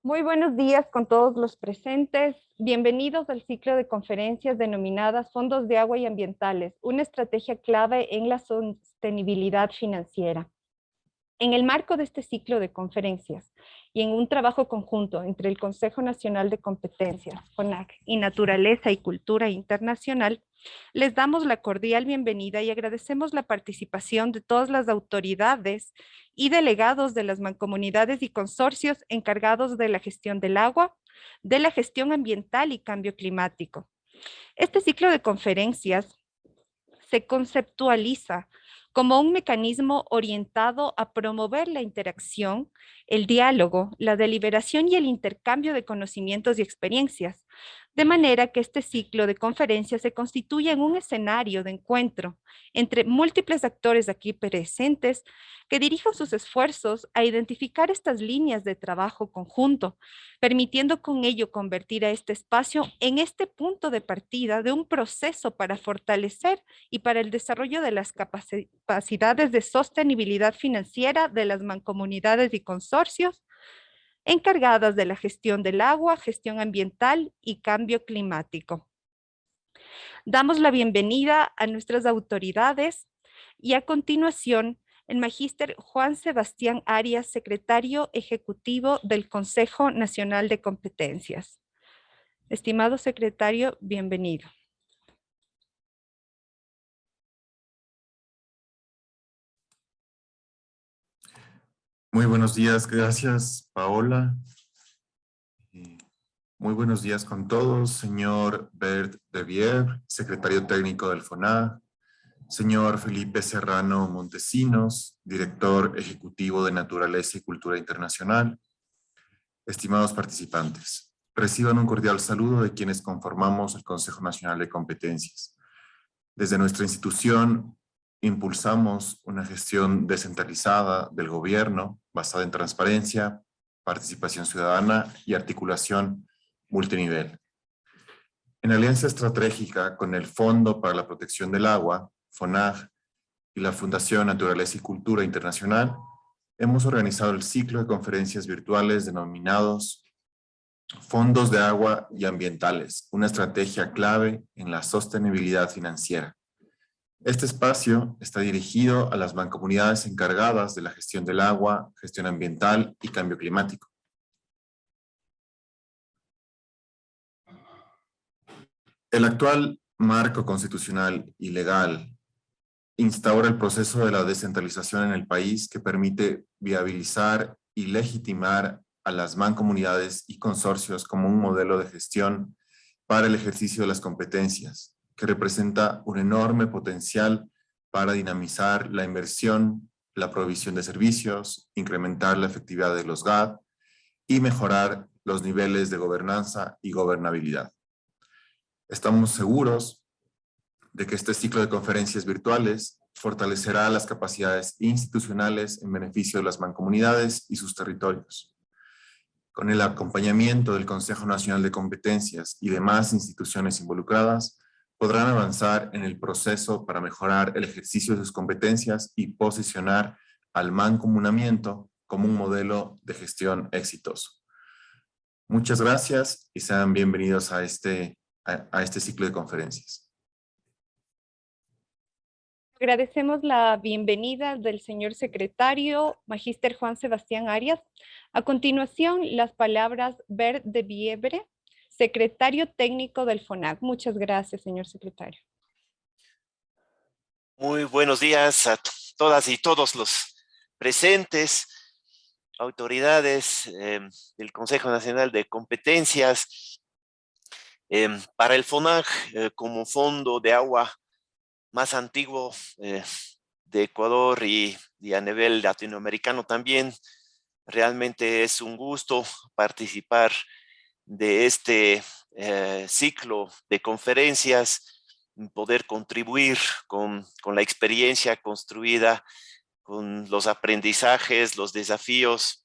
Muy buenos días con todos los presentes. Bienvenidos al ciclo de conferencias denominadas Fondos de Agua y Ambientales, una estrategia clave en la sostenibilidad financiera. En el marco de este ciclo de conferencias y en un trabajo conjunto entre el Consejo Nacional de Competencias, CONAC, y Naturaleza y Cultura Internacional, les damos la cordial bienvenida y agradecemos la participación de todas las autoridades y delegados de las mancomunidades y consorcios encargados de la gestión del agua, de la gestión ambiental y cambio climático. Este ciclo de conferencias se conceptualiza como un mecanismo orientado a promover la interacción, el diálogo, la deliberación y el intercambio de conocimientos y experiencias, de manera que este ciclo de conferencias se constituye en un escenario de encuentro entre múltiples actores aquí presentes que dirijan sus esfuerzos a identificar estas líneas de trabajo conjunto, permitiendo con ello convertir a este espacio en este punto de partida de un proceso para fortalecer y para el desarrollo de las capacidades de sostenibilidad financiera de las mancomunidades y consorcios encargadas de la gestión del agua, gestión ambiental y cambio climático. Damos la bienvenida a nuestras autoridades y a continuación el magíster Juan Sebastián Arias, secretario ejecutivo del Consejo Nacional de Competencias. Estimado secretario, bienvenido. Muy buenos días, gracias Paola. Y muy buenos días con todos, señor Bert de Vier, secretario técnico del FONAG, señor Felipe Serrano Montesinos, director ejecutivo de Naturaleza y Cultura Internacional, estimados participantes. Reciban un cordial saludo de quienes conformamos el Consejo Nacional de Competencias. Desde nuestra institución impulsamos una gestión descentralizada del gobierno basada en transparencia, participación ciudadana y articulación multinivel. En alianza estratégica con el Fondo para la Protección del Agua, FONAG, y la Fundación Naturaleza y Cultura Internacional, hemos organizado el ciclo de conferencias virtuales denominados Fondos de Agua y Ambientales, una estrategia clave en la sostenibilidad financiera. Este espacio está dirigido a las mancomunidades encargadas de la gestión del agua, gestión ambiental y cambio climático. El actual marco constitucional y legal instaura el proceso de la descentralización en el país que permite viabilizar y legitimar a las mancomunidades y consorcios como un modelo de gestión para el ejercicio de las competencias, que representa un enorme potencial para dinamizar la inversión, la provisión de servicios, incrementar la efectividad de los GAD y mejorar los niveles de gobernanza y gobernabilidad. Estamos seguros de que este ciclo de conferencias virtuales fortalecerá las capacidades institucionales en beneficio de las mancomunidades y sus territorios. Con el acompañamiento del Consejo Nacional de Competencias y demás instituciones involucradas, podrán avanzar en el proceso para mejorar el ejercicio de sus competencias y posicionar al mancomunamiento como un modelo de gestión exitoso. Muchas gracias y sean bienvenidos a este ciclo de conferencias. Agradecemos la bienvenida del señor secretario, magíster Juan Sebastián Arias. A continuación, las palabras Bert de Viebre, secretario técnico del FONAC. Muchas gracias, señor secretario. Muy buenos días a todas y todos los presentes, autoridades del Consejo Nacional de Competencias. Para el FONAG, como fondo de agua más antiguo de Ecuador y a nivel latinoamericano también, realmente es un gusto participar de este ciclo de conferencias, poder contribuir con la experiencia construida, con los aprendizajes, los desafíos.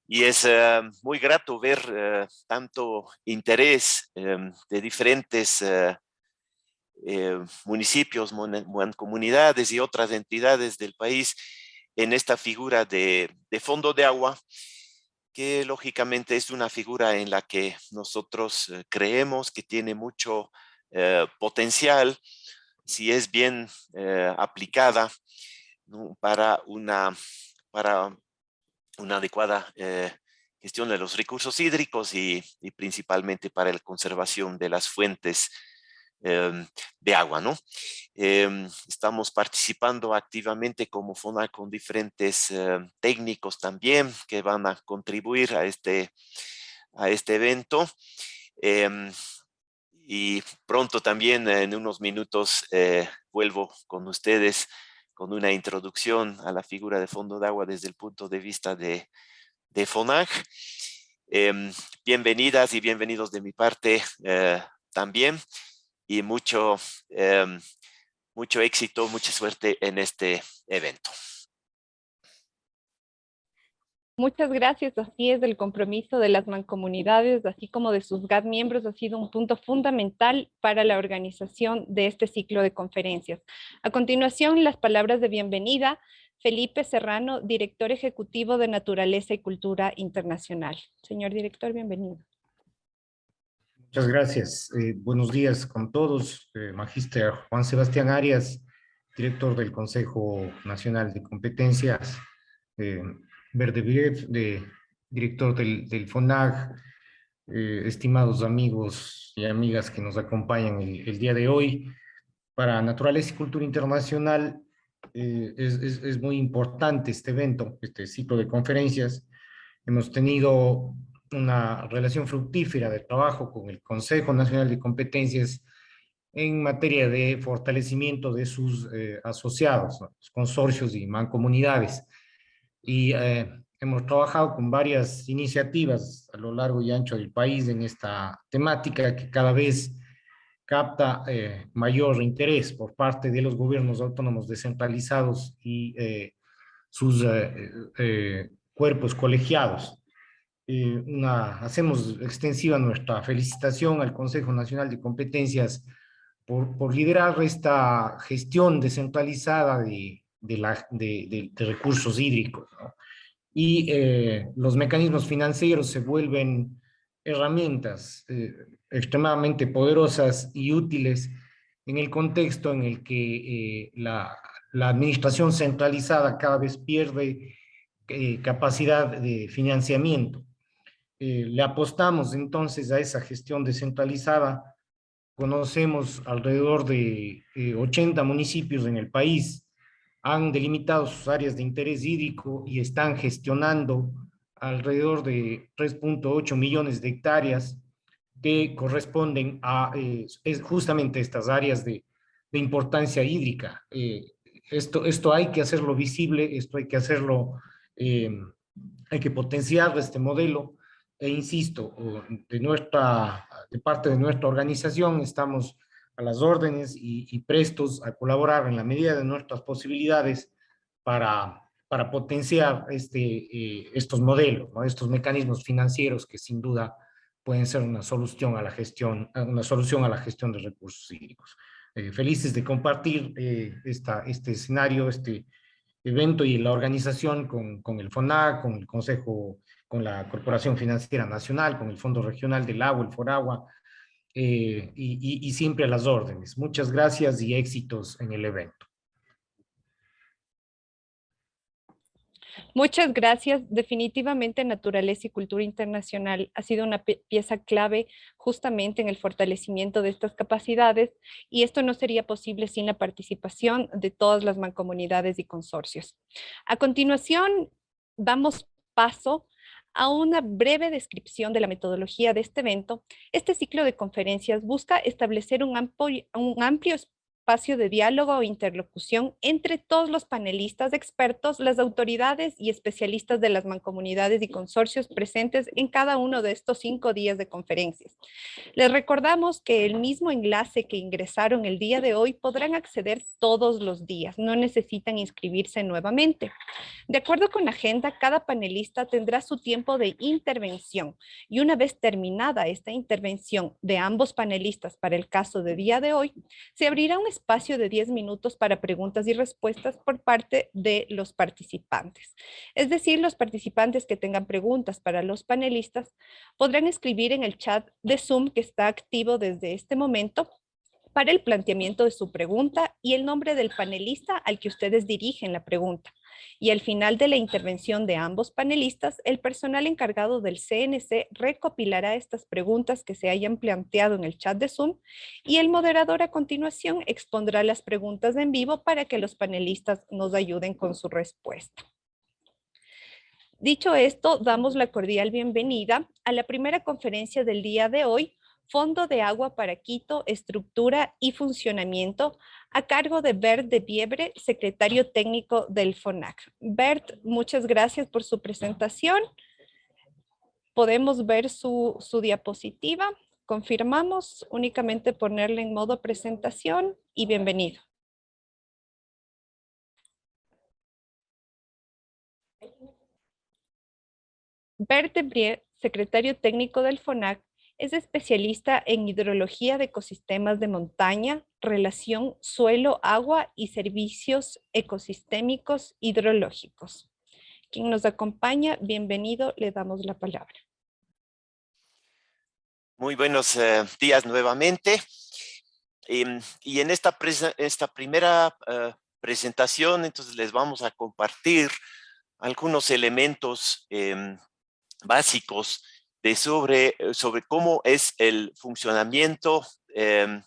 Y es muy grato ver tanto interés de diferentes municipios, comunidades y otras entidades del país en esta figura de fondo de agua, que lógicamente es una figura en la que nosotros creemos que tiene mucho potencial si es bien aplicada, ¿no? para una adecuada gestión de los recursos hídricos y principalmente para la conservación de las fuentes de agua, ¿no? Estamos participando activamente como FONAC con diferentes técnicos también que van a contribuir a este evento. Y pronto también, en unos minutos, vuelvo con ustedes con una introducción a la figura de fondo de agua desde el punto de vista de FONAC. Bienvenidas y bienvenidos de mi parte también, y mucho éxito, mucha suerte en este evento. Muchas gracias. Así es, el compromiso de las mancomunidades, así como de sus GAD miembros, ha sido un punto fundamental para la organización de este ciclo de conferencias. A continuación, las palabras de bienvenida. Felipe Serrano, director ejecutivo de Naturaleza y Cultura Internacional. Señor director, bienvenido. Muchas gracias. Buenos días con todos. Magíster Juan Sebastián Arias, director del Consejo Nacional de Competencias. Verde Bief, director del FONAG. Estimados amigos y amigas que nos acompañan el día de hoy. Para Naturaleza y Cultura Internacional es muy importante este evento, este ciclo de conferencias. Hemos tenido una relación fructífera de trabajo con el Consejo Nacional de Competencias en materia de fortalecimiento de sus asociados, ¿no? Los consorcios y mancomunidades. Y hemos trabajado con varias iniciativas a lo largo y ancho del país en esta temática que cada vez capta mayor interés por parte de los gobiernos autónomos descentralizados y sus cuerpos colegiados. Hacemos extensiva nuestra felicitación al Consejo Nacional de Competencias por liderar esta gestión descentralizada de recursos hídricos, ¿no? Y los mecanismos financieros se vuelven herramientas extremadamente poderosas y útiles en el contexto en el que la administración centralizada cada vez pierde capacidad de financiamiento. Le apostamos entonces a esa gestión descentralizada. Conocemos alrededor de 80 municipios en el país, han delimitado sus áreas de interés hídrico y están gestionando alrededor de 3.8 millones de hectáreas que corresponden a justamente estas áreas de importancia hídrica. Esto hay que hacerlo visible, esto hay que hacerlo, hay que potenciar este modelo. E insisto, de parte de nuestra organización estamos a las órdenes y prestos a colaborar en la medida de nuestras posibilidades para potenciar estos modelos, ¿no? Estos mecanismos financieros que sin duda pueden ser una solución a la gestión de recursos hídricos. Felices de compartir este escenario, este evento y la organización con el FONAC, con el Consejo, con la Corporación Financiera Nacional, con el Fondo Regional del Agua, el FORAGUA, y siempre a las órdenes. Muchas gracias y éxitos en el evento. Muchas gracias. Definitivamente Naturaleza y Cultura Internacional ha sido una pieza clave justamente en el fortalecimiento de estas capacidades, y esto no sería posible sin la participación de todas las mancomunidades y consorcios. A continuación, damos paso a una breve descripción de la metodología de este evento. Este ciclo de conferencias busca establecer un amplio espacio de diálogo o interlocución entre todos los panelistas, expertos, las autoridades y especialistas de las mancomunidades y consorcios presentes en cada uno de estos 5 días de conferencias. Les recordamos que el mismo enlace que ingresaron el día de hoy podrán acceder todos los días, no necesitan inscribirse nuevamente. De acuerdo con la agenda, cada panelista tendrá su tiempo de intervención, y una vez terminada esta intervención de ambos panelistas para el caso de día de hoy, se abrirá un espacio de 10 minutos para preguntas y respuestas por parte de los participantes. Es decir, los participantes que tengan preguntas para los panelistas podrán escribir en el chat de Zoom que está activo desde este momento para el planteamiento de su pregunta y el nombre del panelista al que ustedes dirigen la pregunta. Y al final de la intervención de ambos panelistas, el personal encargado del CNC recopilará estas preguntas que se hayan planteado en el chat de Zoom y el moderador a continuación expondrá las preguntas en vivo para que los panelistas nos ayuden con su respuesta. Dicho esto, damos la cordial bienvenida a la primera conferencia del día de hoy, Fondo de Agua para Quito, Estructura y Funcionamiento, a cargo de Bert de Viebre, secretario técnico del FONAC. Bert, muchas gracias por su presentación. Podemos ver su diapositiva. Confirmamos, únicamente ponerle en modo presentación y bienvenido. Bert de Viebre, secretario técnico del FONAC, es especialista en hidrología de ecosistemas de montaña, relación suelo-agua y servicios ecosistémicos hidrológicos. Quien nos acompaña, bienvenido, le damos la palabra. Muy buenos días nuevamente. Y en esta primera presentación, entonces les vamos a compartir algunos elementos básicos sobre cómo es el funcionamiento del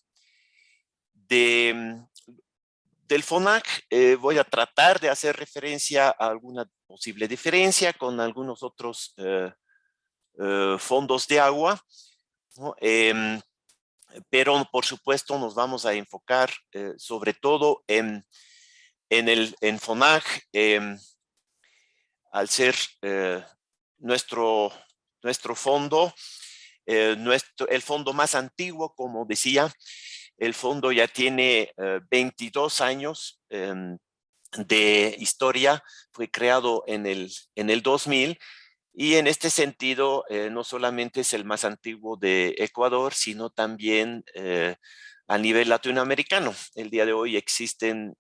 FONAC. Voy a tratar de hacer referencia a alguna posible diferencia con algunos otros fondos de agua, ¿no? Pero por supuesto nos vamos a enfocar sobre todo en FONAC, al ser nuestro fondo, el fondo más antiguo, como decía. El fondo ya tiene 22 años de historia, fue creado en el 2000, y en este sentido no solamente es el más antiguo de Ecuador, sino también a nivel latinoamericano. El día de hoy existen,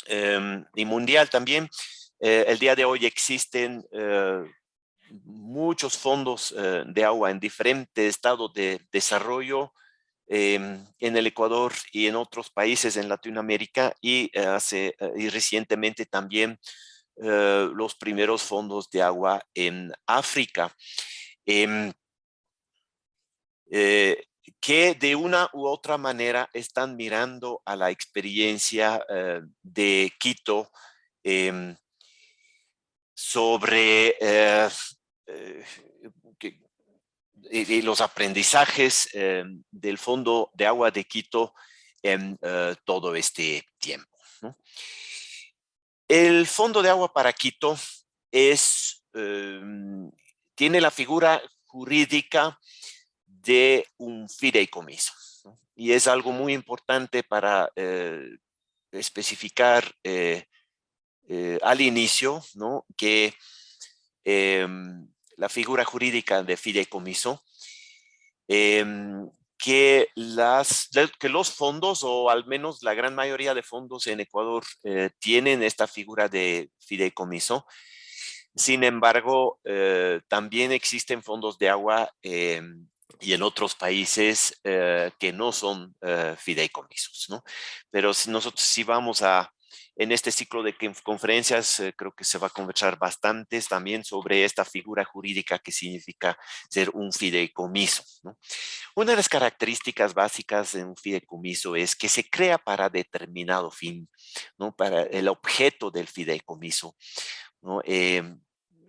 y mundial también, el día de hoy existen muchos fondos de agua en diferentes estados de desarrollo en el Ecuador y en otros países en Latinoamérica, y recientemente también los primeros fondos de agua en África, que de una u otra manera están mirando a la experiencia de Quito sobre y los aprendizajes del Fondo de Agua de Quito en todo este tiempo, ¿no? El Fondo de Agua para Quito tiene la figura jurídica de un fideicomiso, ¿no? Y es algo muy importante para especificar al inicio, ¿no? Que la figura jurídica de fideicomiso, que los fondos, o al menos la gran mayoría de fondos en Ecuador, tienen esta figura de fideicomiso. Sin embargo, también existen fondos de agua y en otros países que no son fideicomisos, ¿no? Pero nosotros sí vamos en este ciclo de conferencias, creo que se va a conversar bastante también sobre esta figura jurídica que significa ser un fideicomiso, ¿no? Una de las características básicas de un fideicomiso es que se crea para determinado fin, ¿no? Para el objeto del fideicomiso, ¿no?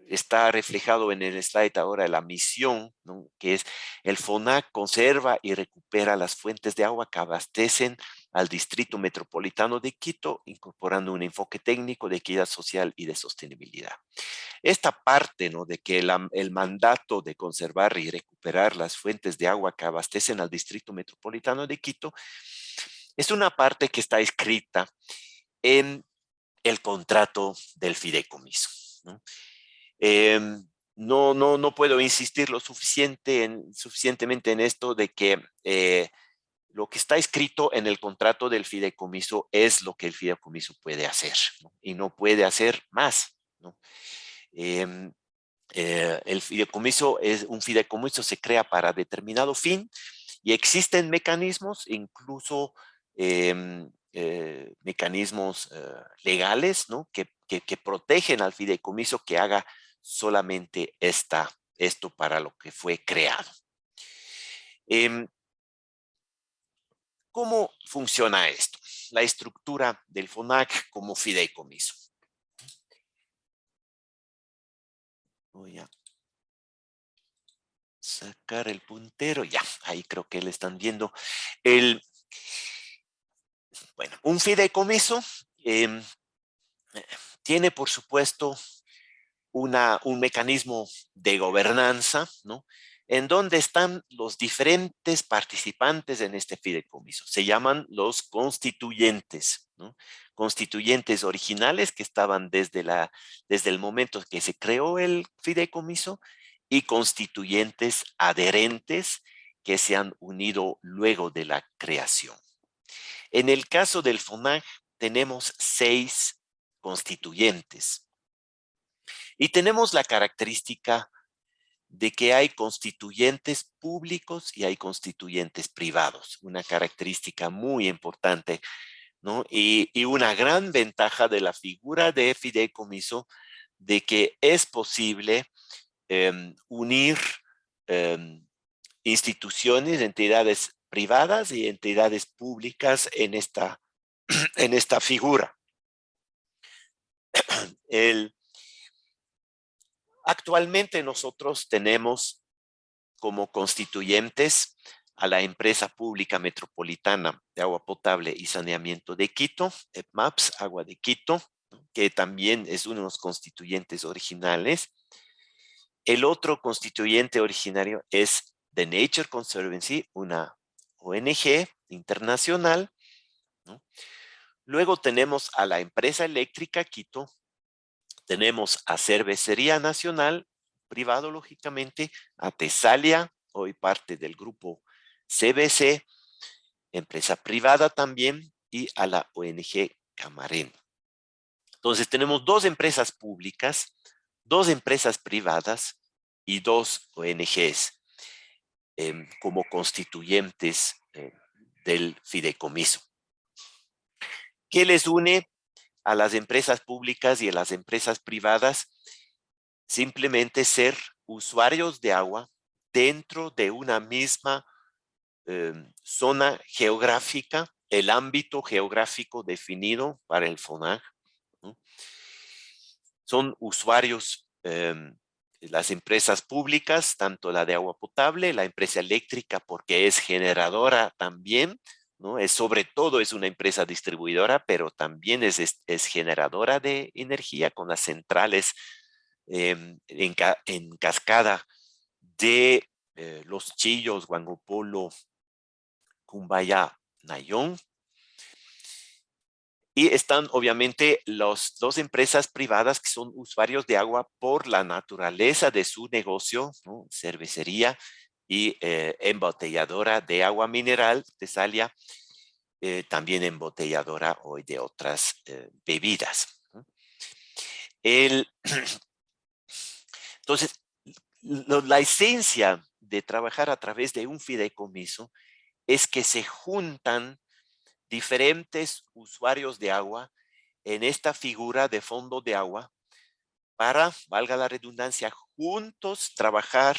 Está reflejado en el slide ahora la misión, ¿no? Que es: el FONAC conserva y recupera las fuentes de agua que abastecen al Distrito Metropolitano de Quito, incorporando un enfoque técnico de equidad social y de sostenibilidad. Esta parte, ¿no? De que el mandato de conservar y recuperar las fuentes de agua que abastecen al Distrito Metropolitano de Quito es una parte que está escrita en el contrato del fideicomiso, ¿no? No puedo insistir suficientemente en esto de que lo que está escrito en el contrato del fideicomiso es lo que el fideicomiso puede hacer, ¿no? Y no puede hacer más, ¿no? El fideicomiso un fideicomiso se crea para determinado fin y existen mecanismos, incluso mecanismos legales, ¿no? que protegen al fideicomiso que haga solamente esto para lo que fue creado. ¿Cómo funciona esto? La estructura del FONAC como fideicomiso. Voy a sacar el puntero, ya, ahí creo que le están viendo. Bueno, un fideicomiso tiene, por supuesto, un mecanismo de gobernanza, ¿no? En donde están los diferentes participantes en este fideicomiso. Se llaman los constituyentes, ¿no? Constituyentes originales que estaban desde el momento que se creó el fideicomiso y constituyentes adherentes que se han unido luego de la creación. En el caso del FONAC tenemos 6 constituyentes. Y tenemos la característica de que hay constituyentes públicos y hay constituyentes privados. Una característica muy importante, ¿no? Y una gran ventaja de la figura de fideicomiso de que es posible unir instituciones, entidades privadas y entidades públicas en esta figura. Actualmente nosotros tenemos como constituyentes a la Empresa Pública Metropolitana de Agua Potable y Saneamiento de Quito, EPMAPS, Agua de Quito, que también es uno de los constituyentes originales. El otro constituyente originario es The Nature Conservancy, una ONG internacional, ¿no? Luego tenemos a la Empresa Eléctrica Quito, tenemos a Cervecería Nacional, privado lógicamente, a Tesalia, hoy parte del grupo CBC, empresa privada también, y a la ONG Camarén. Entonces tenemos 2 empresas públicas, 2 empresas privadas y 2 ONGs como constituyentes del fideicomiso. ¿Qué les une a las empresas públicas y a las empresas privadas? Simplemente ser usuarios de agua dentro de una misma zona geográfica, el ámbito geográfico definido para el FONAC, ¿no? Son usuarios, las empresas públicas, tanto la de agua potable, la empresa eléctrica, porque es generadora también, ¿no? Sobre todo es una empresa distribuidora, pero también es generadora de energía con las centrales en cascada de Los Chillos, Huangopolo, Cumbaya, Nayón. Y están obviamente las 2 empresas privadas que son usuarios de agua por la naturaleza de su negocio, ¿no? Cervecería y embotelladora de agua mineral, Tesalia, también embotelladora hoy de otras bebidas, ¿no? Entonces, la esencia de trabajar a través de un fideicomiso es que se juntan diferentes usuarios de agua en esta figura de fondo de agua para, valga la redundancia, juntos trabajar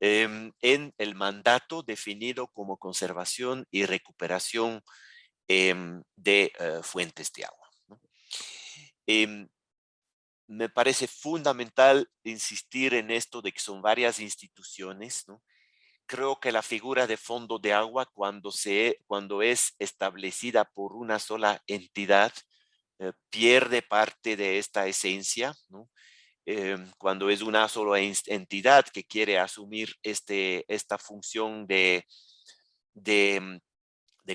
en el mandato definido como conservación y recuperación de fuentes de agua, ¿no? Me parece fundamental insistir en esto de que son varias instituciones, ¿no? Creo que la figura de fondo de agua, cuando es establecida por una sola entidad, pierde parte de esta esencia, ¿no? Cuando es una sola entidad que quiere asumir esta función de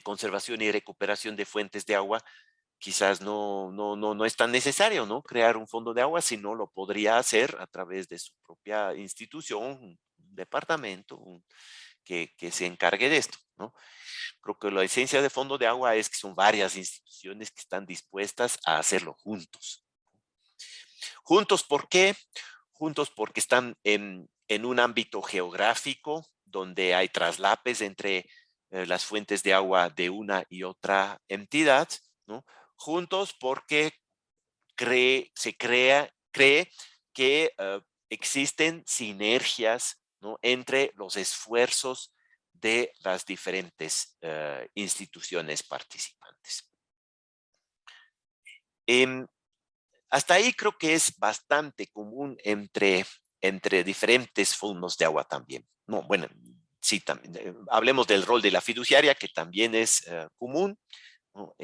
conservación y recuperación de fuentes de agua, quizás no es tan necesario, ¿no? Crear un fondo de agua, sino lo podría hacer a través de su propia institución, un departamento, que se encargue de esto, ¿no? Creo que la esencia de Fondo de Agua es que son varias instituciones que están dispuestas a hacerlo juntos. ¿Juntos por qué? Juntos porque están en un ámbito geográfico donde hay traslapes entre las fuentes de agua de una y otra entidad, ¿no? Juntos porque se cree que existen sinergias, ¿no?, entre los esfuerzos de las diferentes instituciones participantes. Hasta ahí creo que es bastante común entre diferentes fondos de agua también. No, bueno, sí, también, hablemos del rol de la fiduciaria, que también es común, ¿no?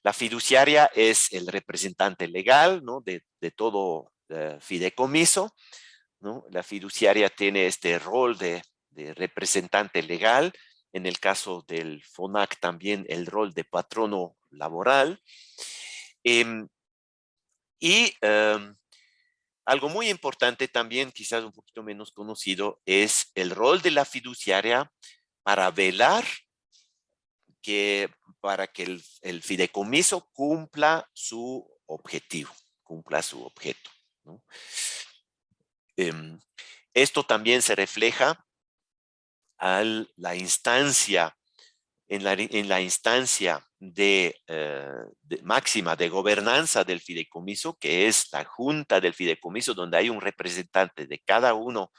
La fiduciaria es el representante legal, ¿no?, de todo fideicomiso, ¿no? La fiduciaria tiene este rol de representante legal. En el caso del FONAC también el rol de patrono laboral. Algo muy importante también, quizás un poquito menos conocido, es el rol de la fiduciaria para velar para que el fideicomiso cumpla su objetivo, cumpla su objeto, ¿no? Esto también se refleja en la instancia máxima de gobernanza del fideicomiso, que es la junta del fideicomiso, donde hay un representante de cada uno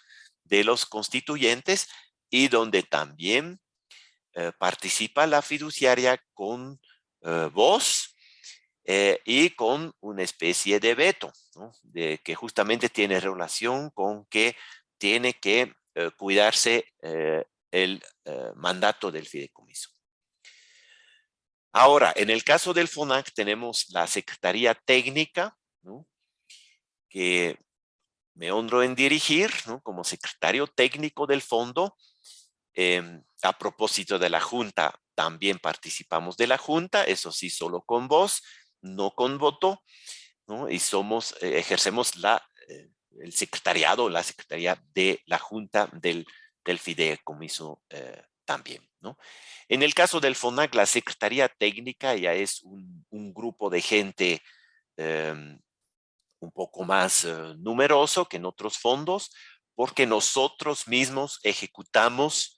de los constituyentes y donde también participa la fiduciaria con voz y con una especie de veto, ¿no?, que justamente tiene relación con que tiene que cuidarse el mandato del fideicomiso. Ahora, en el caso del FONAC tenemos la Secretaría Técnica, ¿no?, que me honro en dirigir, ¿no?, como secretario técnico del fondo. A propósito de la Junta, también participamos de la Junta, eso sí, solo con voz, no con voto, ¿no? Y ejercemos el secretariado, la secretaría de la Junta del fideicomiso también, ¿no? En el caso del FONAC, la Secretaría Técnica ya es un grupo de gente un poco más numeroso que en otros fondos, porque nosotros mismos ejecutamos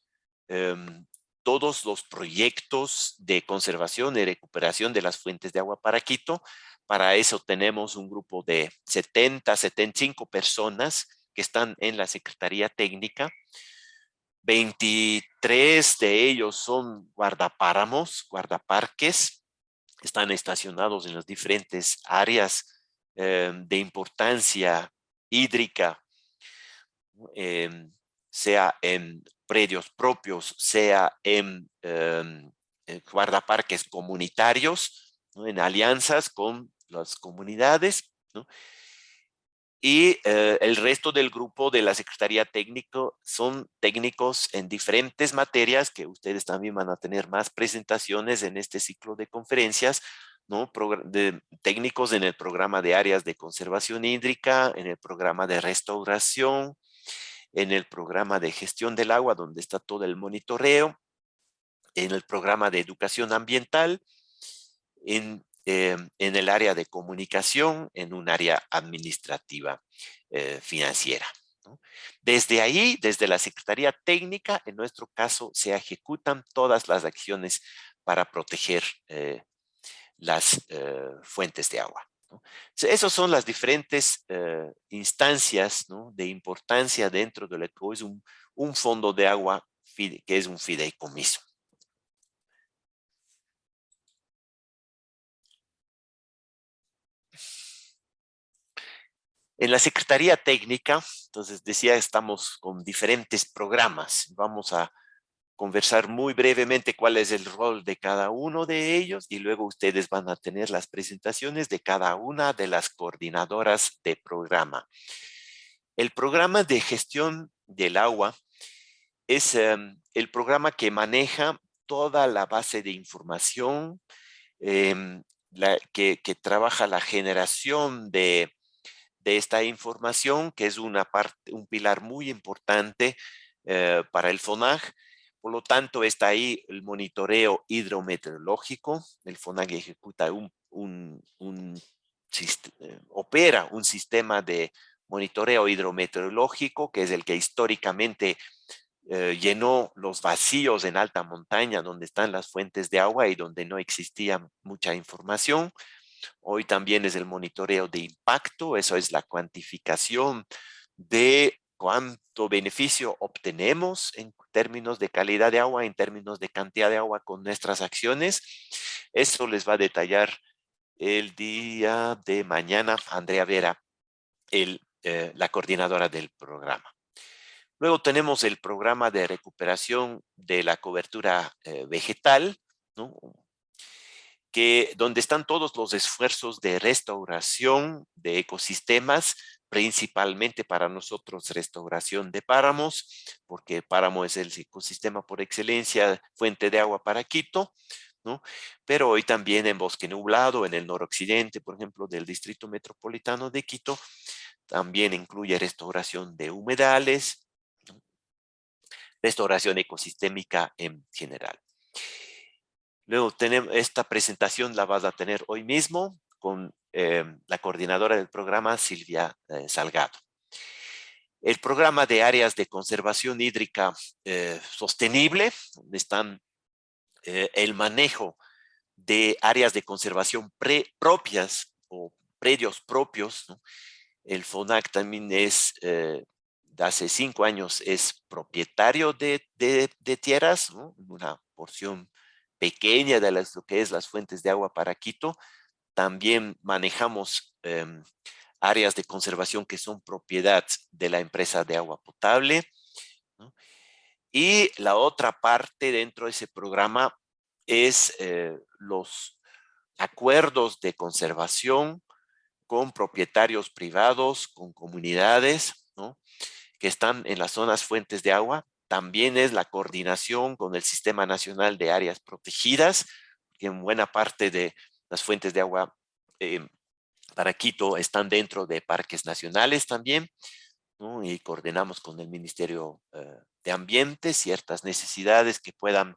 todos los proyectos de conservación y recuperación de las fuentes de agua para Quito. Para eso tenemos un grupo de 75 personas que están en la Secretaría Técnica. 23 de ellos son guardapáramos, guardaparques, están estacionados en las diferentes áreas de importancia hídrica, sea en predios propios, sea en guardaparques comunitarios, ¿no?, en alianzas con las comunidades, ¿no? Y el resto del grupo de la Secretaría Técnico son técnicos en diferentes materias, que ustedes también van a tener más presentaciones en este ciclo de conferencias, ¿no? Técnicos en el programa de áreas de conservación hídrica, en el programa de restauración, en el programa de gestión del agua, donde está todo el monitoreo, en el programa de educación ambiental, en el área de comunicación, en un área administrativa financiera, ¿no? Desde ahí, desde la Secretaría Técnica, en nuestro caso, se ejecutan todas las acciones para proteger las fuentes de agua, ¿no? Esas son las diferentes instancias, ¿no?, de importancia dentro de lo que es un fondo de agua, que es un fideicomiso. En la Secretaría Técnica, entonces decía, estamos con diferentes programas. Vamos a conversar muy brevemente cuál es el rol de cada uno de ellos y luego ustedes van a tener las presentaciones de cada una de las coordinadoras de programa. El programa de gestión del agua es el programa que maneja toda la base de información, que trabaja la generación de esta información, que es un pilar muy importante para el FONAG. Por lo tanto, está ahí el monitoreo hidrometeorológico. El FONAG ejecuta opera un sistema de monitoreo hidrometeorológico, que es el que históricamente llenó los vacíos en alta montaña donde están las fuentes de agua y donde no existía mucha información. Hoy también es el monitoreo de impacto, eso es la cuantificación de cuánto beneficio obtenemos en términos de calidad de agua, en términos de cantidad de agua con nuestras acciones. Eso les va a detallar el día de mañana Andrea Vera, la coordinadora del programa. Luego tenemos el programa de recuperación de la cobertura vegetal, ¿no? Donde están todos los esfuerzos de restauración de ecosistemas, principalmente para nosotros restauración de páramos, porque páramo es el ecosistema por excelencia, fuente de agua para Quito, ¿no? Pero hoy también en bosque nublado, en el noroccidente, por ejemplo, del Distrito Metropolitano de Quito, también incluye restauración de humedales, ¿no? Restauración ecosistémica en general. Luego tenemos esta presentación, la vas a tener hoy mismo con la coordinadora del programa, Silvia Salgado. El programa de áreas de conservación hídrica sostenible, donde están el manejo de áreas de conservación propias o predios propios, ¿no? El FONAC también es, de hace 5 años, es propietario de tierras, ¿no? Una porción pequeña de lo que es las fuentes de agua para Quito. También manejamos áreas de conservación que son propiedad de la empresa de agua potable, ¿no? Y la otra parte dentro de ese programa es los acuerdos de conservación con propietarios privados, con comunidades, ¿no? Que están en las zonas fuentes de agua. También es la coordinación con el Sistema Nacional de Áreas Protegidas, que en buena parte de las fuentes de agua para Quito están dentro de parques nacionales también, ¿no? Y coordinamos con el Ministerio de Ambiente ciertas necesidades que puedan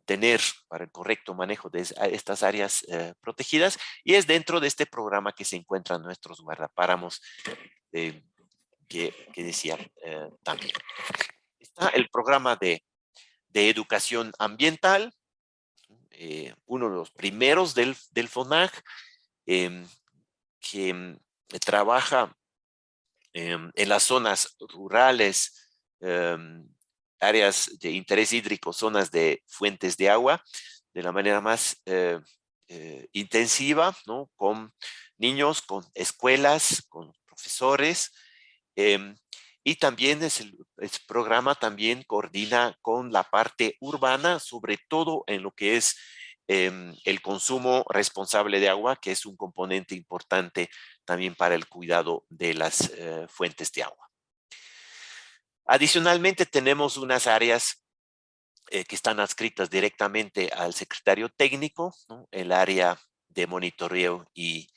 tener para el correcto manejo de estas áreas protegidas, y es dentro de este programa que se encuentran nuestros guardapáramos que decía también. Está el programa de educación ambiental, uno de los primeros del FONAG, que trabaja en las zonas rurales, áreas de interés hídrico, zonas de fuentes de agua, de la manera más intensiva, ¿no? Con niños, con escuelas, con profesores, y también el programa también coordina con la parte urbana, sobre todo en lo que es el consumo responsable de agua, que es un componente importante también para el cuidado de las fuentes de agua. Adicionalmente, tenemos unas áreas que están adscritas directamente al secretario técnico, ¿no? El área de monitoreo y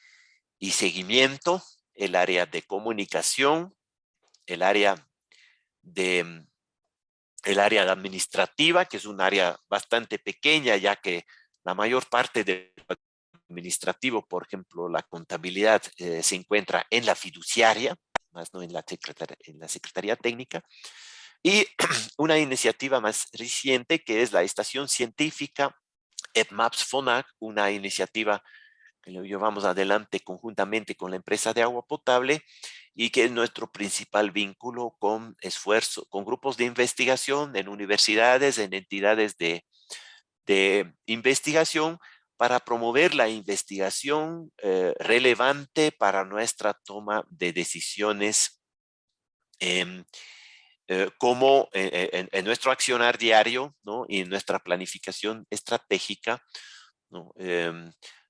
seguimiento, el área de comunicación, el área administrativa, que es un área bastante pequeña, ya que la mayor parte del administrativo, por ejemplo, la contabilidad, se encuentra en la fiduciaria, más no en la Secretaría Técnica. Y una iniciativa más reciente, que es la estación científica EPMAPS FONAC, una iniciativa que lo llevamos adelante conjuntamente con la empresa de agua potable, y que es nuestro principal vínculo con grupos de investigación en universidades, en entidades de investigación, para promover la investigación relevante para nuestra toma de decisiones, como en nuestro accionar diario, ¿no? Y en nuestra planificación estratégica, ¿no?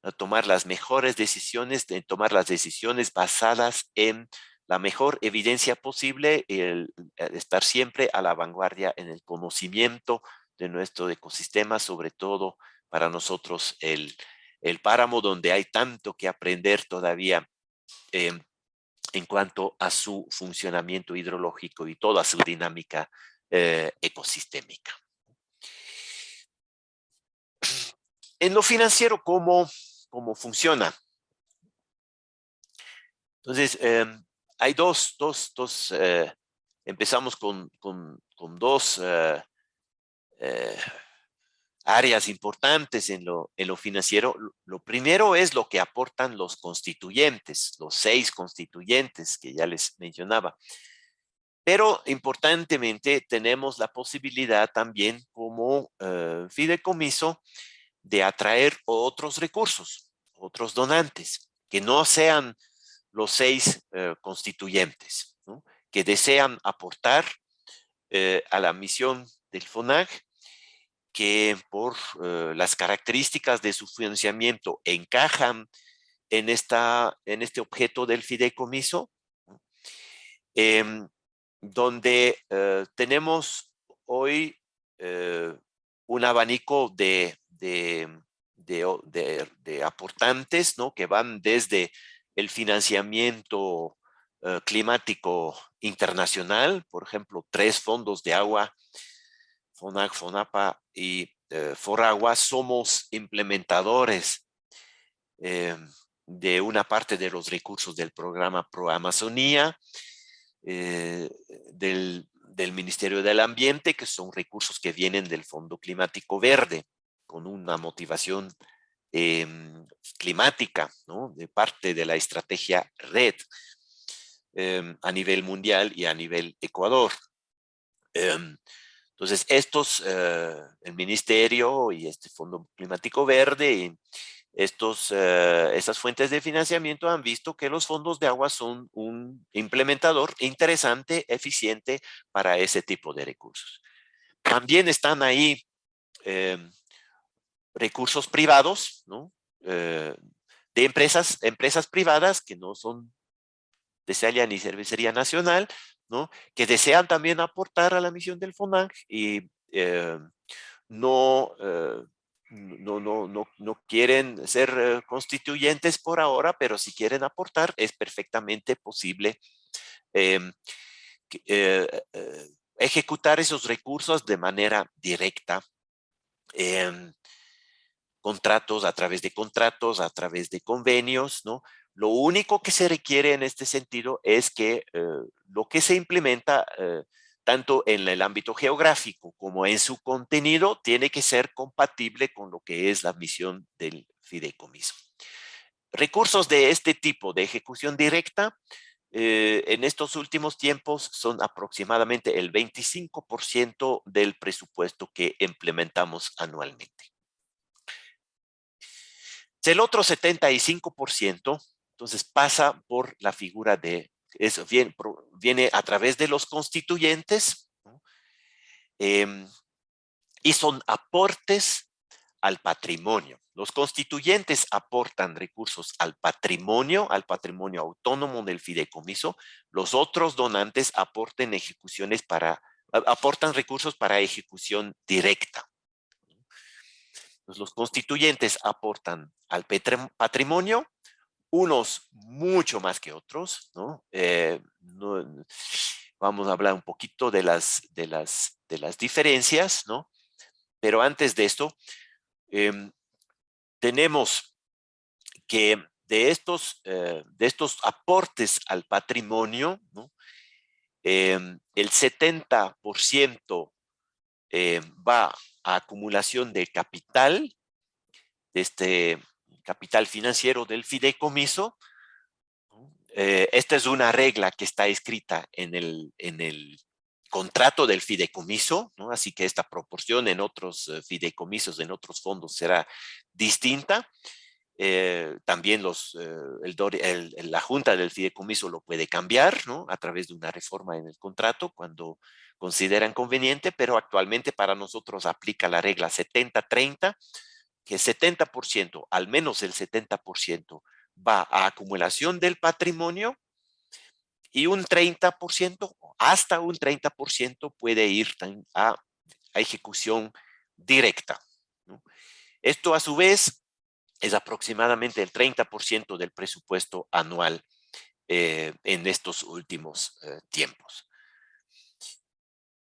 A tomar las mejores decisiones, tomar las decisiones basadas en la mejor evidencia posible, el estar siempre a la vanguardia en el conocimiento de nuestro ecosistema, sobre todo para nosotros el páramo, donde hay tanto que aprender todavía en cuanto a su funcionamiento hidrológico y toda su dinámica ecosistémica. En lo financiero, ¿cómo funciona? Entonces, hay empezamos con dos áreas importantes en lo financiero. Lo primero es lo que aportan los constituyentes, los 6 constituyentes que ya les mencionaba. Pero importantemente tenemos la posibilidad también como fideicomiso de atraer otros recursos, otros donantes, que no sean los 6 constituyentes, ¿no? Que desean aportar a la misión del FONAC, que por las características de su financiamiento encajan en este objeto del fideicomiso, ¿no? Donde tenemos hoy un abanico de aportantes, ¿no? Que van desde el financiamiento climático internacional, por ejemplo, 3 fondos de agua, FONAC, FONAPA y FORAGUA. Somos implementadores de una parte de los recursos del programa Pro Amazonía, del Ministerio del Ambiente, que son recursos que vienen del Fondo Climático Verde, con una motivación climática, ¿no? De parte de la estrategia RED a nivel mundial y a nivel Ecuador. Entonces, el Ministerio y este Fondo Climático Verde y esas fuentes de financiamiento han visto que los fondos de agua son un implementador interesante, eficiente para ese tipo de recursos. También están ahí recursos privados, ¿no? De empresas privadas que no son de Celia ni Cervecería Nacional, ¿no? Que desean también aportar a la misión del FONAC y no quieren ser constituyentes por ahora, pero si quieren aportar es perfectamente posible ejecutar esos recursos de manera directa, contratos, a través de convenios, ¿no? Lo único que se requiere en este sentido es que lo que se implementa tanto en el ámbito geográfico como en su contenido tiene que ser compatible con lo que es la misión del fideicomiso. Recursos de este tipo de ejecución directa en estos últimos tiempos son aproximadamente el 25% del presupuesto que implementamos anualmente. El otro 75%, entonces, pasa por la figura de, viene a través de los constituyentes, ¿no? Y son aportes al patrimonio. Los constituyentes aportan recursos al patrimonio autónomo del fideicomiso. Los otros donantes aportan recursos para ejecución directa. Pues los constituyentes aportan al patrimonio, unos mucho más que otros, ¿no? Vamos a hablar un poquito de las diferencias, ¿no? Pero antes de esto, tenemos que de estos aportes al patrimonio, ¿no? El 70% va a acumulación de capital, de este capital financiero del fideicomiso. Esta es una regla que está escrita en el contrato del fideicomiso, ¿no? Así que esta proporción en otros fideicomisos, en otros fondos será distinta. También la junta del fideicomiso lo puede cambiar, ¿no? A través de una reforma en el contrato cuando consideran conveniente, pero actualmente para nosotros aplica la regla 70-30, que 70%, al menos el 70%, va a acumulación del patrimonio y un 30%, hasta un 30% puede ir a ejecución directa, ¿no? Esto a su vez es aproximadamente el 30% del presupuesto anual en estos últimos tiempos.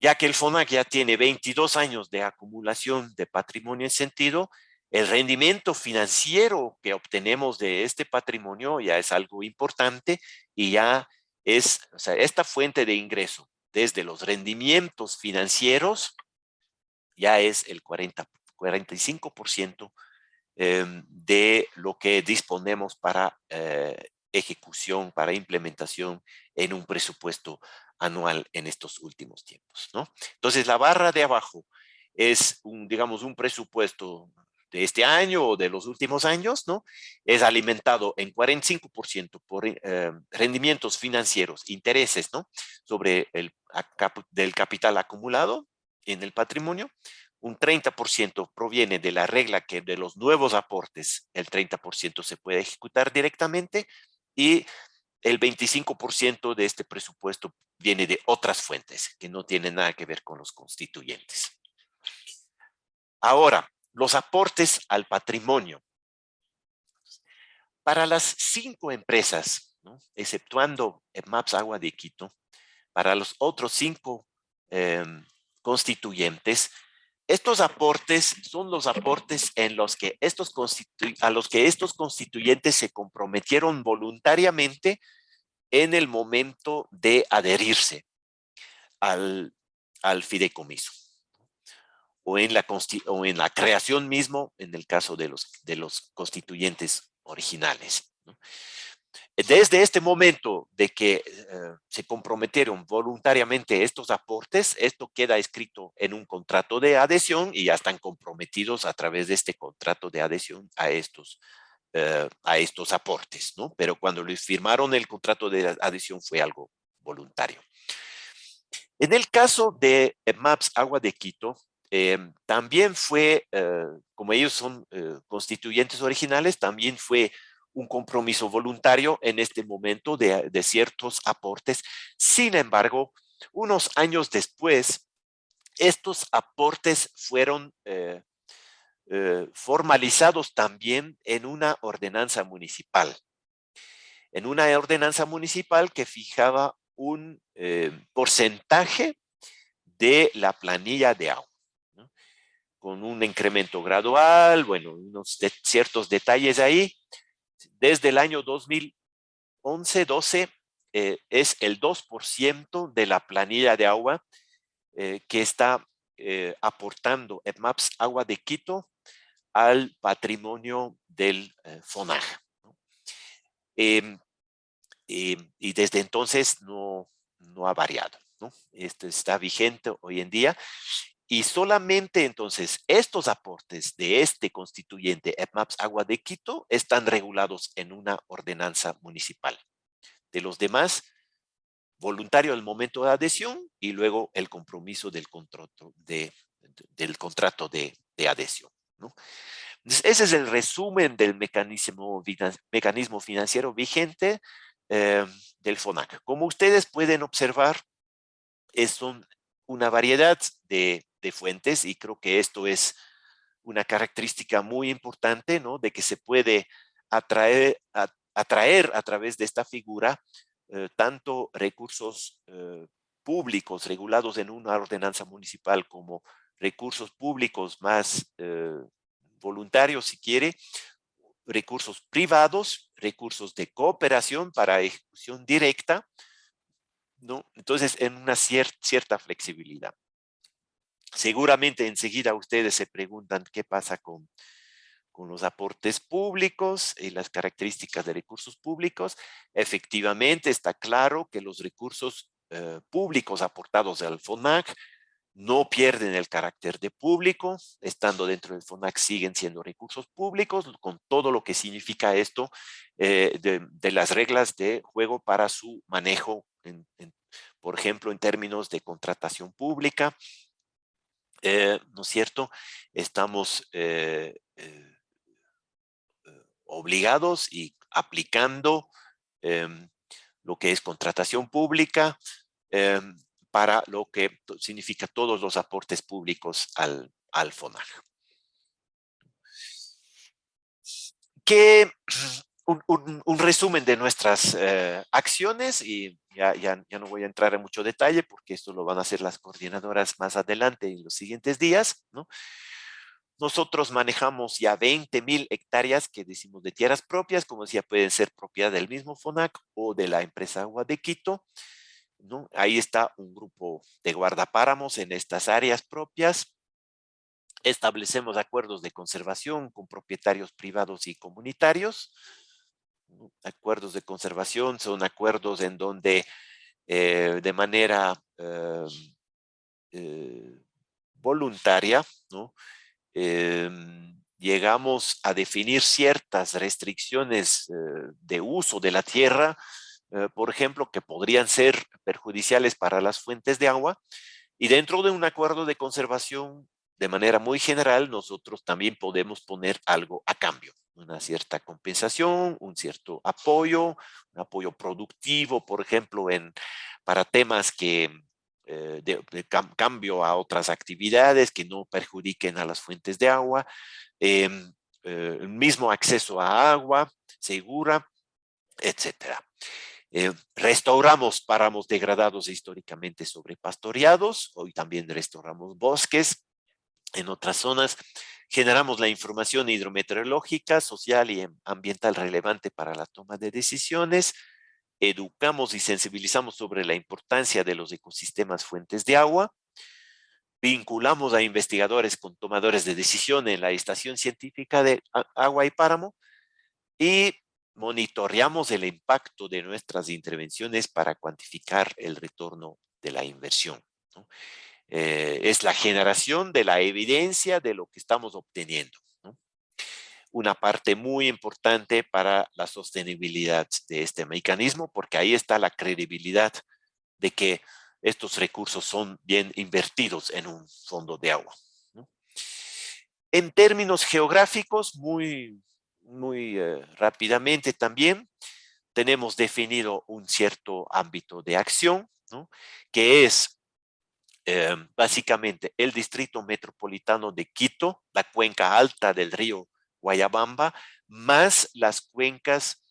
ya que el FONAC ya tiene 22 años de acumulación de patrimonio en sentido, el rendimiento financiero que obtenemos de este patrimonio ya es algo importante y ya es, o sea, esta fuente de ingreso desde los rendimientos financieros ya es el 45% de lo que disponemos para ejecución, para implementación en un presupuesto anual en estos últimos tiempos, ¿no? Entonces, la barra de abajo es, digamos, un presupuesto de este año o de los últimos años, ¿no? Es alimentado en 45% por rendimientos financieros, intereses, ¿no? Sobre del capital acumulado en el patrimonio. Un 30% proviene de la regla que de los nuevos aportes, el 30% se puede ejecutar directamente y el 25% de este presupuesto viene de otras fuentes que no tienen nada que ver con los constituyentes. Ahora, los aportes al patrimonio. Para las 5 empresas, ¿no? Exceptuando MAPS Agua de Quito, para los otros 5 constituyentes, estos aportes son los aportes en los que estos constituyentes se comprometieron voluntariamente en el momento de adherirse al fideicomiso o en la creación mismo en el caso de los constituyentes originales, ¿no? Desde este momento de que se comprometieron voluntariamente estos aportes, esto queda escrito en un contrato de adhesión y ya están comprometidos a través de este contrato de adhesión a estos aportes, ¿no? Pero cuando les firmaron el contrato de adhesión fue algo voluntario. En el caso de MAPS Agua de Quito, también fue, como ellos son constituyentes originales, también fue un compromiso voluntario en este momento de ciertos aportes. Sin embargo, unos años después, estos aportes fueron formalizados también en una ordenanza municipal. En una ordenanza municipal que fijaba un porcentaje de la planilla de agua, ¿no? Con un incremento gradual, bueno, ciertos detalles ahí. Desde el año 2011-12 es el 2% de la planilla de agua que está aportando MAPS Agua de Quito al patrimonio del FONAG, ¿no? Y desde entonces no ha variado, ¿no? Esto está vigente hoy en día. Y solamente entonces estos aportes de este constituyente MAPS Agua de Quito están regulados en una ordenanza municipal. De los demás, voluntario al momento de adhesión y luego el compromiso del contrato de adhesión, ¿no? Entonces, ese es el resumen del mecanismo financiero vigente del FONAC. Como ustedes pueden observar, son una variedad de fuentes y creo que esto es una característica muy importante, ¿no? De que se puede atraer a través de esta figura tanto recursos públicos regulados en una ordenanza municipal como recursos públicos más voluntarios, si quiere, recursos privados, recursos de cooperación para ejecución directa, ¿no? Entonces, en una cierta flexibilidad. Seguramente enseguida ustedes se preguntan qué pasa con los aportes públicos y las características de recursos públicos. Efectivamente, está claro que los recursos públicos aportados al FONAC no pierden el carácter de público, estando dentro del FONAC siguen siendo recursos públicos, con todo lo que significa esto de las reglas de juego para su manejo, por ejemplo, en términos de contratación pública, ¿no es cierto? Estamos obligados y aplicando lo que es contratación pública para lo que significa todos los aportes públicos al FONAG. ¿Qué un resumen de nuestras acciones y ya no voy a entrar en mucho detalle porque esto lo van a hacer las coordinadoras más adelante en los siguientes días, ¿no? Nosotros manejamos ya 20,000 hectáreas que decimos de tierras propias, como decía, pueden ser propiedad del mismo FONAC o de la empresa Agua de Quito, ¿no? Ahí está un grupo de guardapáramos en estas áreas propias. Establecemos acuerdos de conservación con propietarios privados y comunitarios. Acuerdos de conservación son acuerdos en donde de manera voluntaria, ¿no? Llegamos a definir ciertas restricciones de uso de la tierra, por ejemplo, que podrían ser perjudiciales para las fuentes de agua, y dentro de un acuerdo de conservación, de manera muy general, nosotros también podemos poner algo a cambio, una cierta compensación, un cierto apoyo, un apoyo productivo, por ejemplo, para temas que de cambio a otras actividades que no perjudiquen a las fuentes de agua, el mismo acceso a agua segura, etcétera. Restauramos páramos degradados históricamente sobrepastoreados, hoy también restauramos bosques en otras zonas, generamos la información hidrometeorológica, social y ambiental relevante para la toma de decisiones, educamos y sensibilizamos sobre la importancia de los ecosistemas fuentes de agua, vinculamos a investigadores con tomadores de decisión en la Estación Científica de Agua y Páramo y monitoreamos el impacto de nuestras intervenciones para cuantificar el retorno de la inversión, ¿no? Es la generación de la evidencia de lo que estamos obteniendo, ¿no? Una parte muy importante para la sostenibilidad de este mecanismo, porque ahí está la credibilidad de que estos recursos son bien invertidos en un fondo de agua, ¿no? En términos geográficos, muy rápidamente también, tenemos definido un cierto ámbito de acción, ¿no? Que es básicamente el distrito metropolitano de Quito, la cuenca alta del río Guayabamba, más las cuencas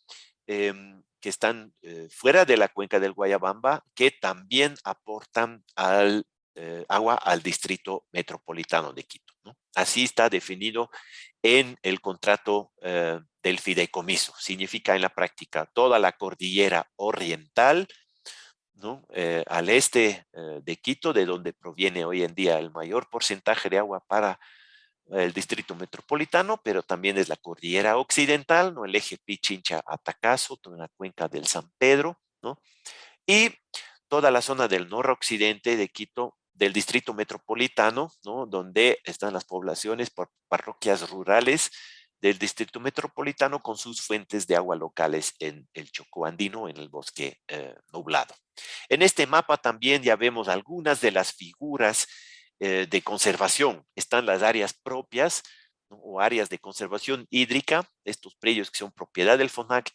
que están fuera de la cuenca del Guayabamba, que también aportan agua al distrito metropolitano de Quito, ¿no? Así está definido en el contrato del fideicomiso. Significa en la práctica toda la cordillera oriental, ¿no? Al este de Quito, de donde proviene hoy en día el mayor porcentaje de agua para el distrito metropolitano, pero también es la cordillera occidental, ¿no? El eje Pichincha-Atacazo, toda la cuenca del San Pedro, ¿no? Y toda la zona del noroccidente de Quito, del distrito metropolitano, ¿no? Donde están las poblaciones por parroquias rurales del distrito metropolitano con sus fuentes de agua locales en el Chocó andino, en el bosque nublado. En este mapa también ya vemos algunas de las figuras de conservación. Están las áreas propias, ¿no? O áreas de conservación hídrica, estos predios que son propiedad del FONAC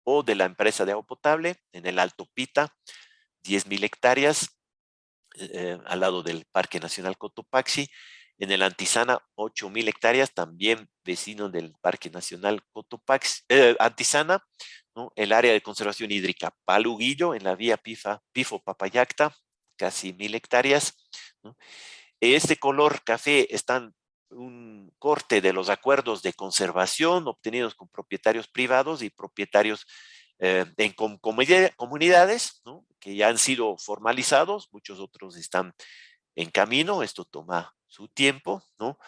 o de la empresa de agua potable, en el Alto Pita, 10,000 hectáreas, al lado del Parque Nacional Cotopaxi. En el Antisana, 8,000 hectáreas, también vecino del Parque Nacional Cotopaxi, Antisana, ¿no? El área de conservación hídrica Paluguillo, en la vía Pifo-Papayacta, casi 1,000 hectáreas, ¿no? Este color café están un corte de los acuerdos de conservación obtenidos con propietarios privados y propietarios en comunidades, ¿no? Que ya han sido formalizados, muchos otros están en camino, esto toma su tiempo, ¿no?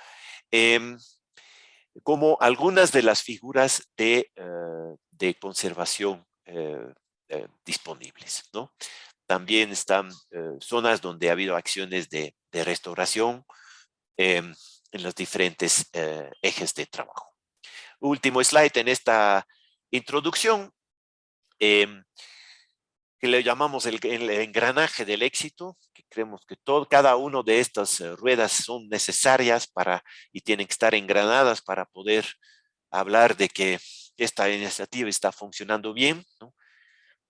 Como algunas de las figuras de conservación disponibles, ¿no? También están zonas donde ha habido acciones de restauración en los diferentes ejes de trabajo. Último slide en esta introducción, que le llamamos el engranaje del éxito, que creemos que cada una de estas ruedas son necesarias y tienen que estar engranadas para poder hablar de que esta iniciativa está funcionando bien, ¿no?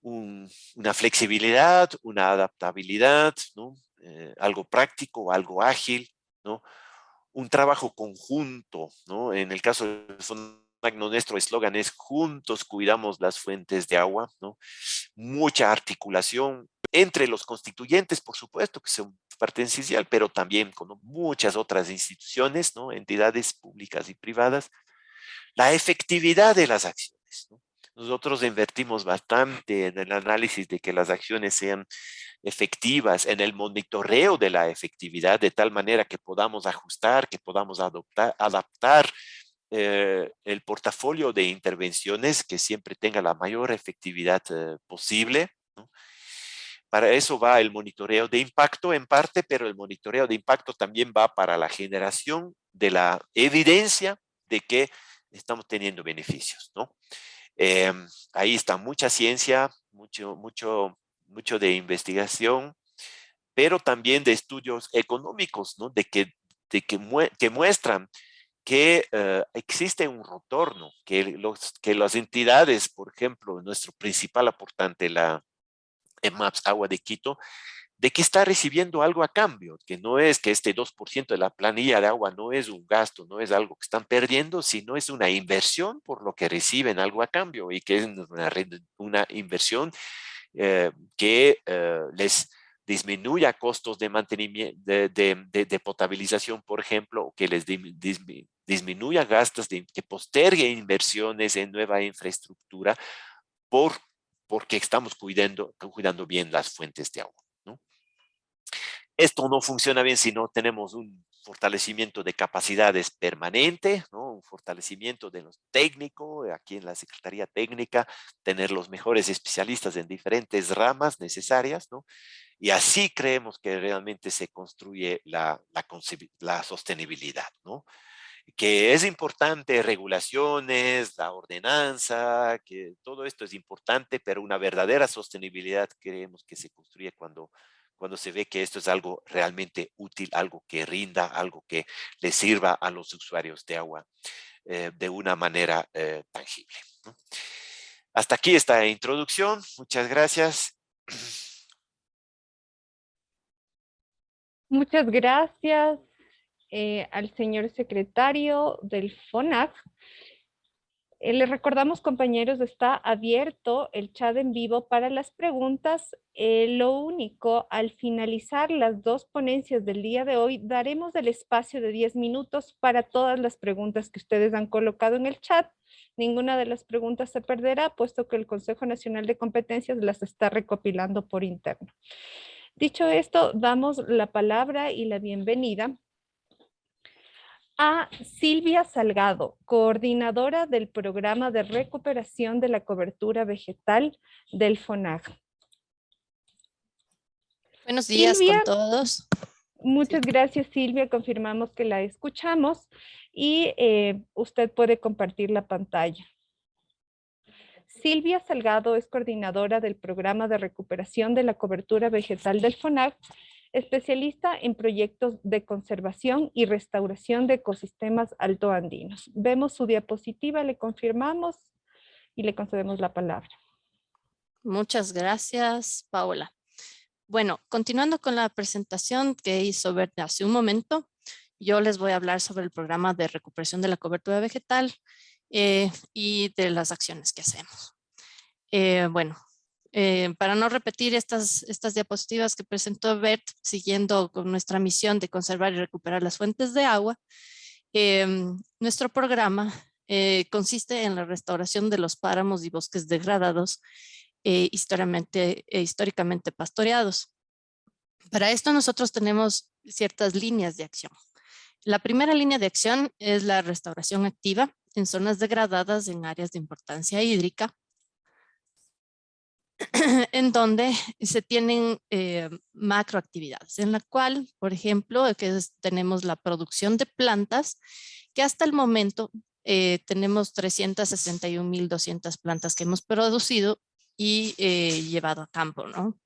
Una flexibilidad, una adaptabilidad, ¿no? Algo práctico, algo ágil, ¿no? Un trabajo conjunto, ¿no? En el caso del nuestro eslogan es juntos cuidamos las fuentes de agua, ¿no? Mucha articulación entre los constituyentes, por supuesto, que son parte esencial, pero también con muchas otras instituciones, ¿no? Entidades públicas y privadas. La efectividad de las acciones, ¿no? Nosotros invertimos bastante en el análisis de que las acciones sean efectivas, en el monitoreo de la efectividad, de tal manera que podamos ajustar, que podamos adaptar el portafolio de intervenciones que siempre tenga la mayor efectividad posible, ¿no? Para eso va el monitoreo de impacto en parte, pero el monitoreo de impacto también va para la generación de la evidencia de que estamos teniendo beneficios, ¿no? Ahí está mucha ciencia, mucho de investigación, pero también de estudios económicos, ¿no? Que muestran que existe un retorno, que las entidades, por ejemplo, nuestro principal aportante, la EMAPS Agua de Quito, de que está recibiendo algo a cambio, que no es que este 2% de la planilla de agua no es un gasto, no es algo que están perdiendo, sino es una inversión por lo que reciben algo a cambio y que es una inversión que les disminuya costos de mantenimiento, de potabilización, por ejemplo, o que les disminuya gastos, que postergue inversiones en nueva infraestructura porque estamos cuidando bien las fuentes de agua, ¿no? Esto no funciona bien si no tenemos un fortalecimiento de capacidades permanente, ¿no? Un fortalecimiento de los técnicos, aquí en la Secretaría Técnica, tener los mejores especialistas en diferentes ramas necesarias, ¿no? Y así creemos que realmente se construye la sostenibilidad, ¿no? Que es importante regulaciones, la ordenanza, que todo esto es importante, pero una verdadera sostenibilidad creemos que se construye cuando se ve que esto es algo realmente útil, algo que rinda, algo que le sirva a los usuarios de agua de una manera tangible, ¿no? Hasta aquí esta introducción. Muchas gracias. Muchas gracias al señor secretario del FONAC. Les recordamos, compañeros, está abierto el chat en vivo para las preguntas. Lo único, al finalizar las dos ponencias del día de hoy, daremos el espacio de 10 minutos para todas las preguntas que ustedes han colocado en el chat. Ninguna de las preguntas se perderá, puesto que el Consejo Nacional de Competencias las está recopilando por interno. Dicho esto, damos la palabra y la bienvenida a Silvia Salgado, coordinadora del Programa de Recuperación de la Cobertura Vegetal del FONAG. Buenos días Silvia, con todos. Muchas gracias, Silvia. Confirmamos que la escuchamos y usted puede compartir la pantalla. Silvia Salgado es coordinadora del Programa de Recuperación de la Cobertura Vegetal del FONAG, especialista en proyectos de conservación y restauración de ecosistemas altoandinos. Vemos su diapositiva, le confirmamos y le concedemos la palabra. Muchas gracias, Paola. Bueno, continuando con la presentación que hizo Berta hace un momento, yo les voy a hablar sobre el programa de recuperación de la cobertura vegetal y de las acciones que hacemos. Para no repetir estas diapositivas que presentó Bert, siguiendo con nuestra misión de conservar y recuperar las fuentes de agua, nuestro programa consiste en la restauración de los páramos y bosques degradados históricamente pastoreados. Para esto nosotros tenemos ciertas líneas de acción. La primera línea de acción es la restauración activa en zonas degradadas en áreas de importancia hídrica, en donde se tienen macroactividades, en la cual, por ejemplo, tenemos la producción de plantas, que hasta el momento tenemos 361.200 plantas que hemos producido y llevado a campo, ¿no?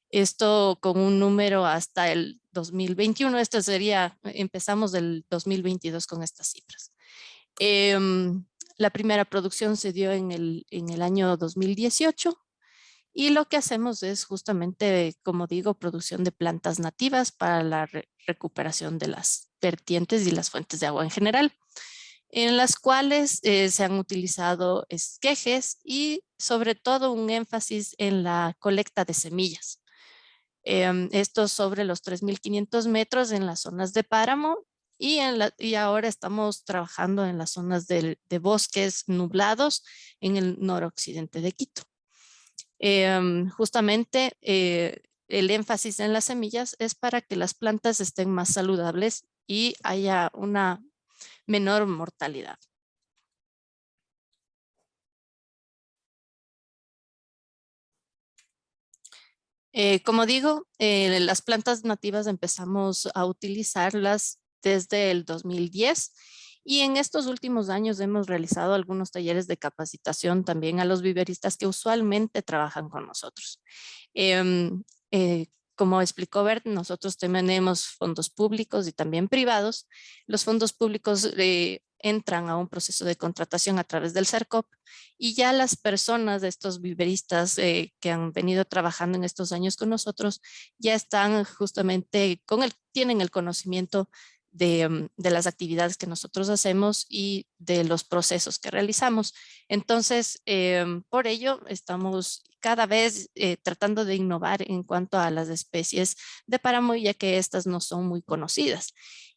Esto con un número hasta el 2021, esto sería, empezamos del 2022 con estas cifras. La primera producción se dio en el año 2018 y lo que hacemos es justamente, como digo, producción de plantas nativas para la recuperación de las vertientes y las fuentes de agua en general. en las cuales se han utilizado esquejes y sobre todo un énfasis en la colecta de semillas. Esto sobre los 3.500 metros en las zonas de páramo y ahora estamos trabajando en las zonas de bosques nublados en el noroccidente de Quito. Justamente el énfasis en las semillas es para que las plantas estén más saludables y haya una menor mortalidad. Como digo, las plantas nativas empezamos a utilizarlas desde el 2010 y en estos últimos años hemos realizado algunos talleres de capacitación también a los viveristas que usualmente trabajan con nosotros. Como explicó Bert, nosotros tenemos fondos públicos y también privados. Los fondos públicos entran a un proceso de contratación a través del CERCOP y ya las personas de estos viveristas que han venido trabajando en estos años con nosotros ya están justamente tienen el conocimiento de las actividades que nosotros hacemos y de los procesos que realizamos. Entonces, por ello, estamos cada vez tratando de innovar en cuanto a las especies de páramo, ya que estas no son muy conocidas.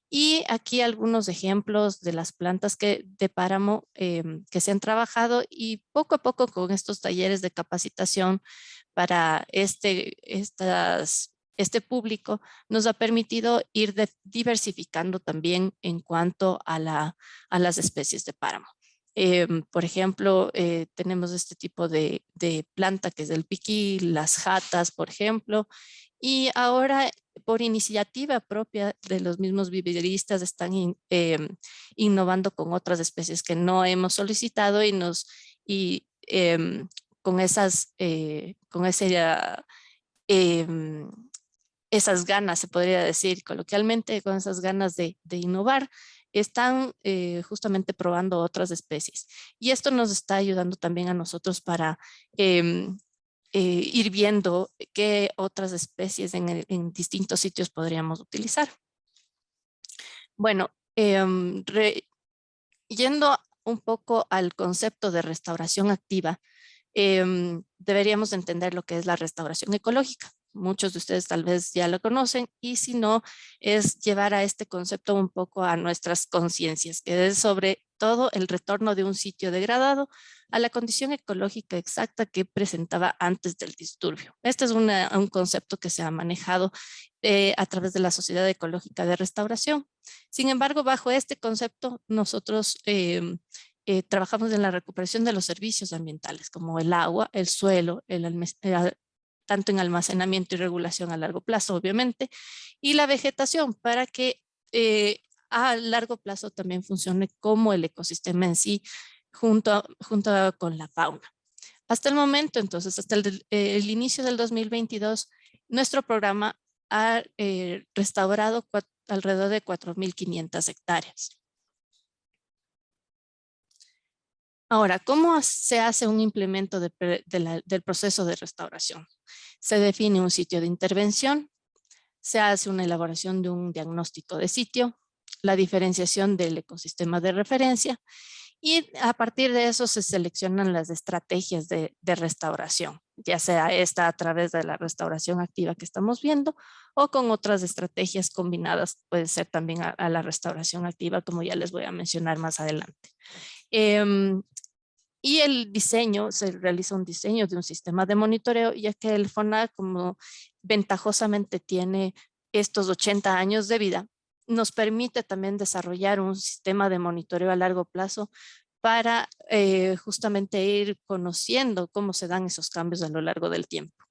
Y aquí algunos ejemplos de las plantas de páramo que se han trabajado y poco a poco con estos talleres de capacitación para este público nos ha permitido ir diversificando también en cuanto a las especies de páramo. Por ejemplo, tenemos este tipo de planta que es el piquí, las jatas, por ejemplo, y ahora por iniciativa propia de los mismos viveristas están innovando con otras especies que no hemos solicitado con esas ganas, se podría decir coloquialmente, con esas ganas de innovar, están justamente probando otras especies. Y esto nos está ayudando también a nosotros para ir viendo qué otras especies en distintos sitios podríamos utilizar. Bueno, yendo un poco al concepto de restauración activa, deberíamos entender lo que es la restauración ecológica. Muchos de ustedes tal vez ya lo conocen y si no, es llevar a este concepto un poco a nuestras conciencias, que es sobre todo el retorno de un sitio degradado a la condición ecológica exacta que presentaba antes del disturbio. Este es un concepto que se ha manejado a través de la Sociedad Ecológica de Restauración. Sin embargo, bajo este concepto, nosotros trabajamos en la recuperación de los servicios ambientales, como el agua, el suelo, tanto en almacenamiento y regulación a largo plazo, obviamente, y la vegetación para que a largo plazo también funcione como el ecosistema en sí, junto con la fauna. Hasta el momento, entonces, hasta el inicio del 2022, nuestro programa ha restaurado alrededor de 4.500 hectáreas. Ahora, ¿cómo se hace un implemento del proceso de restauración? Se define un sitio de intervención, se hace una elaboración de un diagnóstico de sitio, la diferenciación del ecosistema de referencia y a partir de eso se seleccionan las estrategias de restauración, ya sea esta a través de la restauración activa que estamos viendo o con otras estrategias combinadas, puede ser también a la restauración activa, como ya les voy a mencionar más adelante. Y el diseño, se realiza un diseño de un sistema de monitoreo, ya que el FONAC, como ventajosamente tiene estos 80 años de vida, nos permite también desarrollar un sistema de monitoreo a largo plazo para justamente ir conociendo cómo se dan esos cambios a lo largo del tiempo.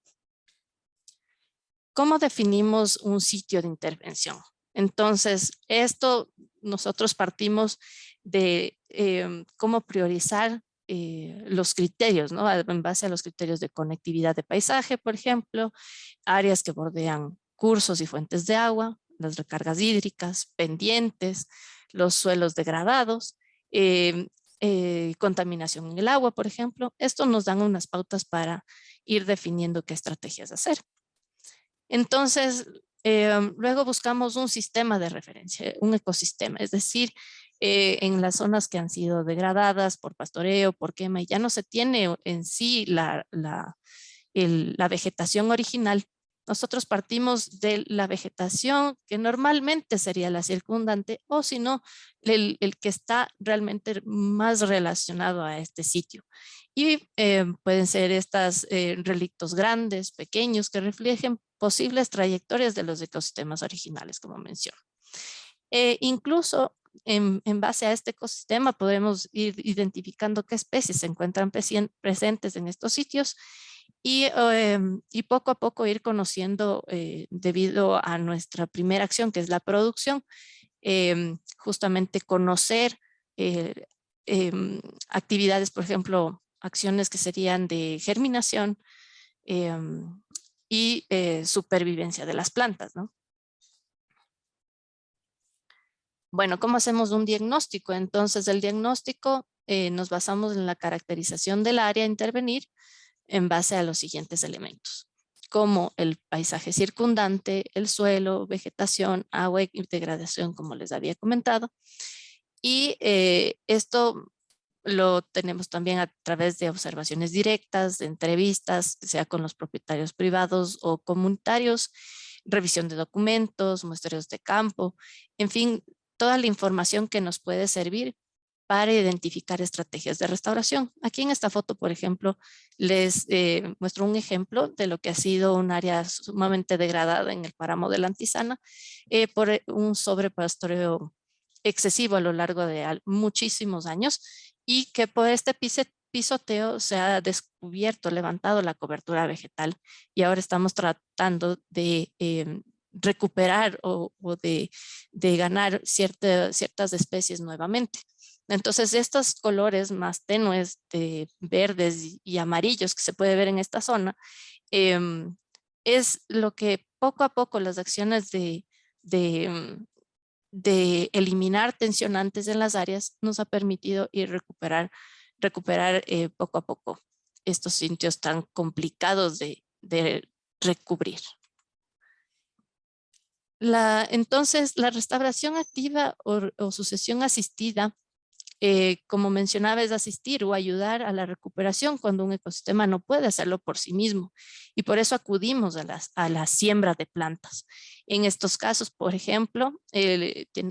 ¿Cómo definimos un sitio de intervención? Entonces, nosotros partimos de cómo priorizar los criterios, ¿no? En base a los criterios de conectividad de paisaje, por ejemplo, áreas que bordean cursos y fuentes de agua, las recargas hídricas, pendientes, los suelos degradados, contaminación en el agua, por ejemplo. Esto nos dan unas pautas para ir definiendo qué estrategias hacer. Entonces, luego buscamos un sistema de referencia, un ecosistema, es decir, en las zonas que han sido degradadas por pastoreo, por quema, y ya no se tiene en sí la vegetación original. Nosotros partimos de la vegetación que normalmente sería la circundante, o si no, el que está realmente más relacionado a este sitio. Y pueden ser estos relictos grandes, pequeños, que reflejen posibles trayectorias de los ecosistemas originales, como menciono. Incluso en base a este ecosistema podemos ir identificando qué especies se encuentran presentes en estos sitios y poco a poco ir conociendo, debido a nuestra primera acción, que es la producción, justamente conocer actividades, por ejemplo, acciones que serían de germinación y supervivencia de las plantas, ¿no? Bueno, ¿cómo hacemos un diagnóstico? Entonces, el diagnóstico nos basamos en la caracterización del área a intervenir en base a los siguientes elementos, como el paisaje circundante, el suelo, vegetación, agua y degradación, como les había comentado. Y esto lo tenemos también a través de observaciones directas, de entrevistas, sea con los propietarios privados o comunitarios, revisión de documentos, muestreos de campo, en fin, toda la información que nos puede servir para identificar estrategias de restauración. Aquí en esta foto, por ejemplo, les muestro un ejemplo de lo que ha sido un área sumamente degradada en el páramo de la Antisana por un sobrepastoreo excesivo a lo largo de muchísimos años, y que por este pisoteo se ha descubierto, levantado la cobertura vegetal, y ahora estamos tratando de recuperar o de ganar ciertas especies nuevamente. Entonces, estos colores más tenues de verdes y amarillos que se puede ver en esta zona, es lo que poco a poco las acciones de eliminar tensionantes en las áreas nos ha permitido ir recuperar poco a poco estos sitios tan complicados de recubrir. Entonces, la restauración activa o sucesión asistida, como mencionaba, es asistir o ayudar a la recuperación cuando un ecosistema no puede hacerlo por sí mismo, y por eso acudimos a la siembra de plantas. En estos casos, por ejemplo,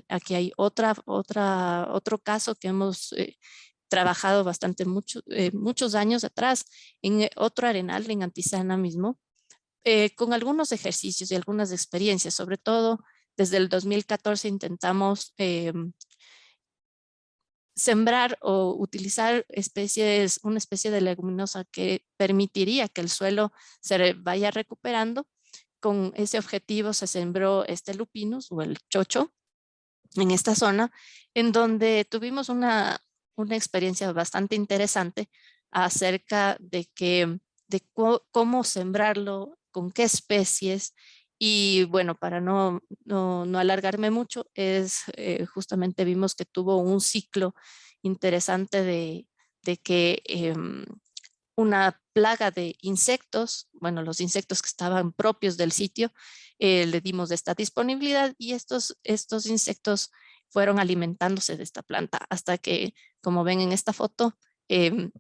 aquí hay otro caso que hemos trabajado bastante muchos años atrás en otro arenal en Antisana mismo, con algunos ejercicios y algunas experiencias. Sobre todo desde el 2014 intentamos sembrar o utilizar una especie de leguminosa que permitiría que el suelo se vaya recuperando. Con ese objetivo se sembró este lupinus o el chocho en esta zona, en donde tuvimos una experiencia bastante interesante acerca de cómo sembrarlo, con qué especies. Y bueno, para no alargarme mucho, justamente vimos que tuvo un ciclo interesante de que una plaga de insectos, bueno, los insectos que estaban propios del sitio, le dimos esta disponibilidad, y estos insectos fueron alimentándose de esta planta hasta que, como ven en esta foto,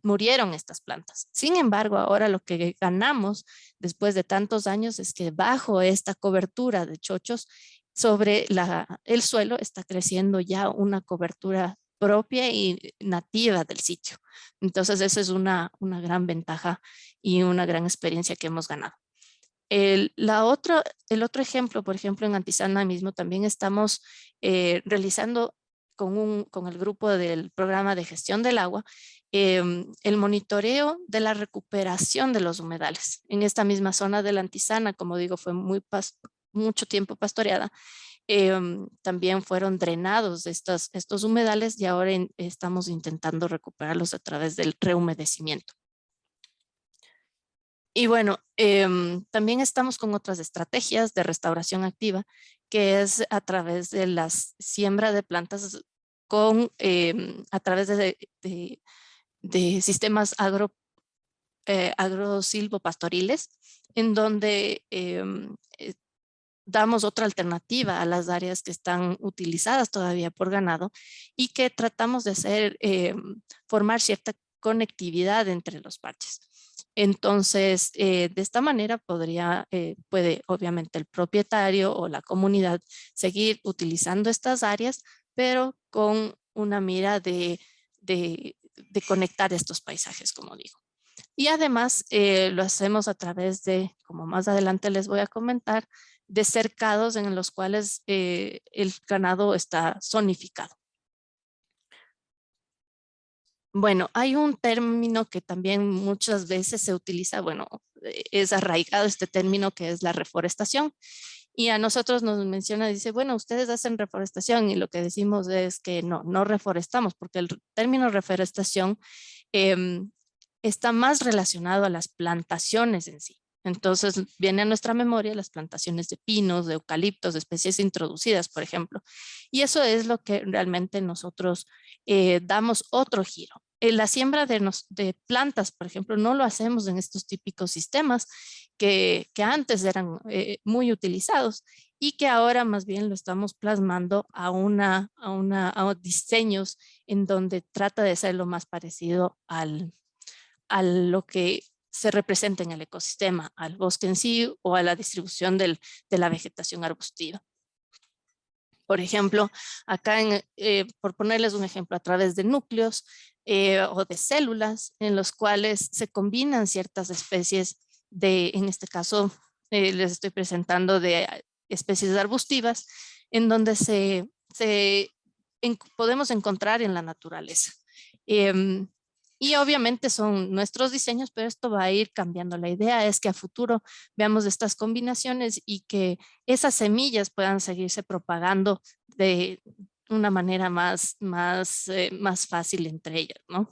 murieron estas plantas. Sin embargo, ahora lo que ganamos después de tantos años es que bajo esta cobertura de chochos sobre el suelo está creciendo ya una cobertura propia y nativa del sitio. Entonces, esa es una gran ventaja y una gran experiencia que hemos ganado. El otro ejemplo, por ejemplo, en Antisana mismo también estamos realizando con el grupo del programa de gestión del agua el monitoreo de la recuperación de los humedales. En esta misma zona de la Antisana, como digo, fue mucho tiempo pastoreada. También fueron drenados estos humedales, y ahora estamos intentando recuperarlos a través del rehumedecimiento. Y bueno, también estamos con otras estrategias de restauración activa, que es a través de la siembra de plantas a través de sistemas agrosilvopastoriles, en donde damos otra alternativa a las áreas que están utilizadas todavía por ganado y que tratamos de hacer, formar cierta conectividad entre los parches. Entonces, de esta manera puede obviamente el propietario o la comunidad seguir utilizando estas áreas, pero con una mira de conectar estos paisajes, como digo. Y además lo hacemos a través de, como más adelante les voy a comentar, de cercados en los cuales el ganado está zonificado. Bueno, hay un término que también muchas veces se utiliza, bueno, es arraigado este término que es la reforestación. Y a nosotros nos menciona, dice, bueno, ustedes hacen reforestación y lo que decimos es que no reforestamos, porque el término reforestación está más relacionado a las plantaciones en sí. Entonces viene a nuestra memoria las plantaciones de pinos, de eucaliptos, de especies introducidas, por ejemplo. Y eso es lo que realmente nosotros damos otro giro. La siembra de plantas, por ejemplo, no lo hacemos en estos típicos sistemas que antes eran muy utilizados y que ahora más bien lo estamos plasmando a diseños en donde trata de ser lo más parecido a lo que se representa en el ecosistema, al bosque en sí o a la distribución de la vegetación arbustiva. Por ejemplo, acá, por ponerles un ejemplo, a través de núcleos o de células en los cuales se combinan ciertas especies en este caso, les estoy presentando de especies arbustivas, en donde podemos encontrar en la naturaleza. Y obviamente son nuestros diseños, pero esto va a ir cambiando. La idea es que a futuro veamos estas combinaciones y que esas semillas puedan seguirse propagando de una manera más fácil entre ellas, ¿no?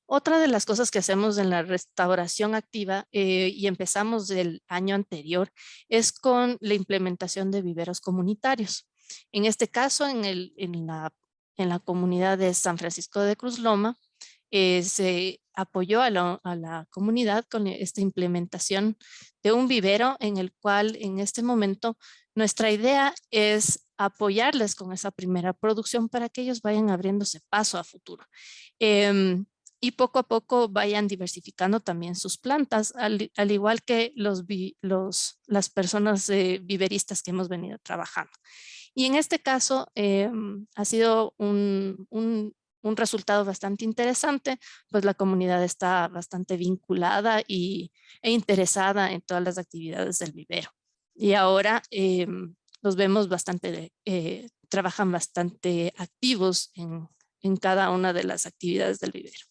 Otra de las cosas que hacemos en la restauración activa y empezamos del año anterior es con la implementación de viveros comunitarios. En este caso, en la comunidad de San Francisco de Cruz Loma, se apoyó a la comunidad con esta implementación de un vivero en el cual en este momento nuestra idea es apoyarles con esa primera producción para que ellos vayan abriéndose paso a futuro. Y poco a poco vayan diversificando también sus plantas, al igual que las personas viveristas que hemos venido trabajando. Y en este caso ha sido un resultado bastante interesante, pues la comunidad está bastante vinculada e interesada en todas las actividades del vivero. Y ahora los vemos trabajan bastante activos en cada una de las actividades del vivero.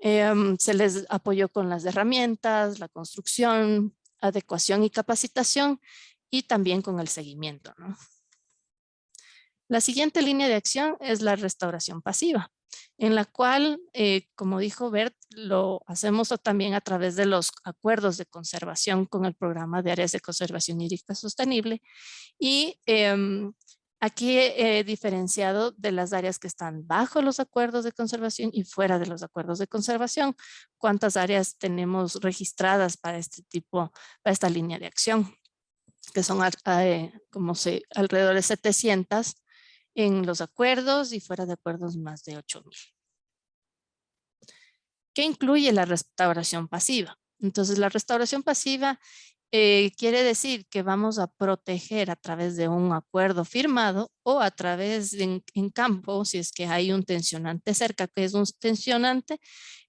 Se les apoyó con las herramientas, la construcción, adecuación y capacitación y también con el seguimiento, ¿no? La siguiente línea de acción es la restauración pasiva, en la cual, como dijo Bert, lo hacemos también a través de los acuerdos de conservación con el programa de áreas de conservación hídrica sostenible y aquí he diferenciado de las áreas que están bajo los acuerdos de conservación y fuera de los acuerdos de conservación. ¿Cuántas áreas tenemos registradas para esta línea de acción? Que son alrededor de 700 en los acuerdos y fuera de acuerdos más de 8,000. ¿Qué incluye la restauración pasiva? Entonces, la restauración pasiva quiere decir que vamos a proteger a través de un acuerdo firmado o a través en campo, si es que hay un tensionante cerca. ¿Qué es un tensionante?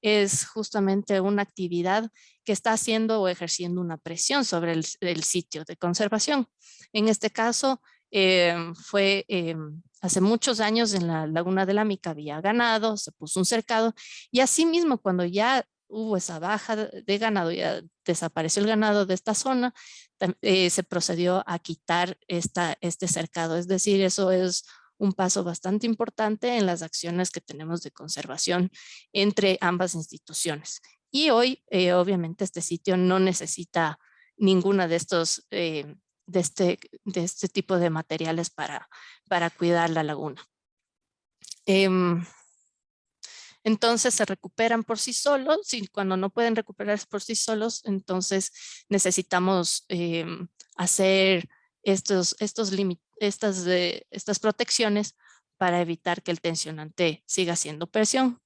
Es justamente una actividad que está haciendo o ejerciendo una presión sobre el sitio de conservación. En este caso, fue hace muchos años en la Laguna de la Mica había ganado, se puso un cercado y asimismo cuando ya hubo esa baja de ganado, ya desapareció el ganado de esta zona, se procedió a quitar este cercado. Es decir, eso es un paso bastante importante en las acciones que tenemos de conservación entre ambas instituciones. Y hoy, obviamente, este sitio no necesita ninguna de estos, de este tipo de materiales para cuidar la laguna. Entonces se recuperan por sí solos y cuando no pueden recuperarse por sí solos, entonces necesitamos hacer estas protecciones para evitar que el tensionante siga haciendo presión.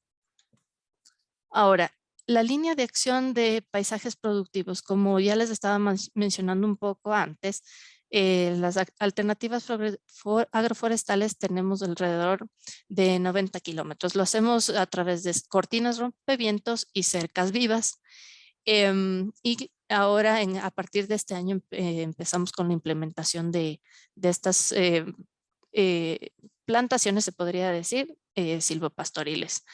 Ahora, la línea de acción de paisajes productivos, como ya les estaba mencionando un poco antes, las alternativas agroforestales tenemos alrededor de 90 kilómetros. Lo hacemos a través de cortinas rompevientos y cercas vivas. Y ahora, a partir de este año, empezamos con la implementación de estas plantaciones, se podría decir, silvopastoriles.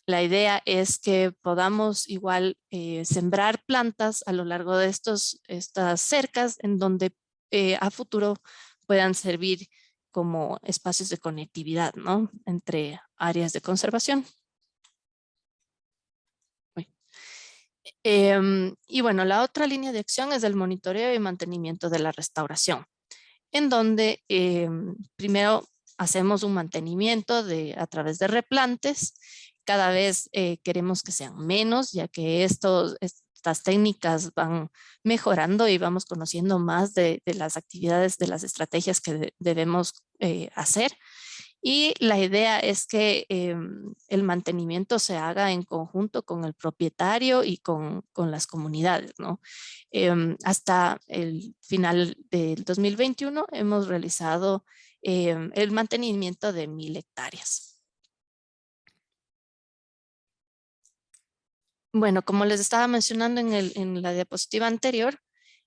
La idea es que podamos igual sembrar plantas a lo largo de estas cercas en donde a futuro puedan servir como espacios de conectividad, ¿no? Entre áreas de conservación. Y bueno, la otra línea de acción es el monitoreo y mantenimiento de la restauración, en donde primero hacemos un mantenimiento a través de replantes. Cada vez queremos que sean menos, ya que estas técnicas van mejorando y vamos conociendo más de las actividades, de las estrategias que debemos hacer. Y la idea es que el mantenimiento se haga en conjunto con el propietario y con las comunidades, ¿no? Hasta el final del 2021 hemos realizado el mantenimiento de 1000 hectáreas. Bueno, como les estaba mencionando en la diapositiva anterior,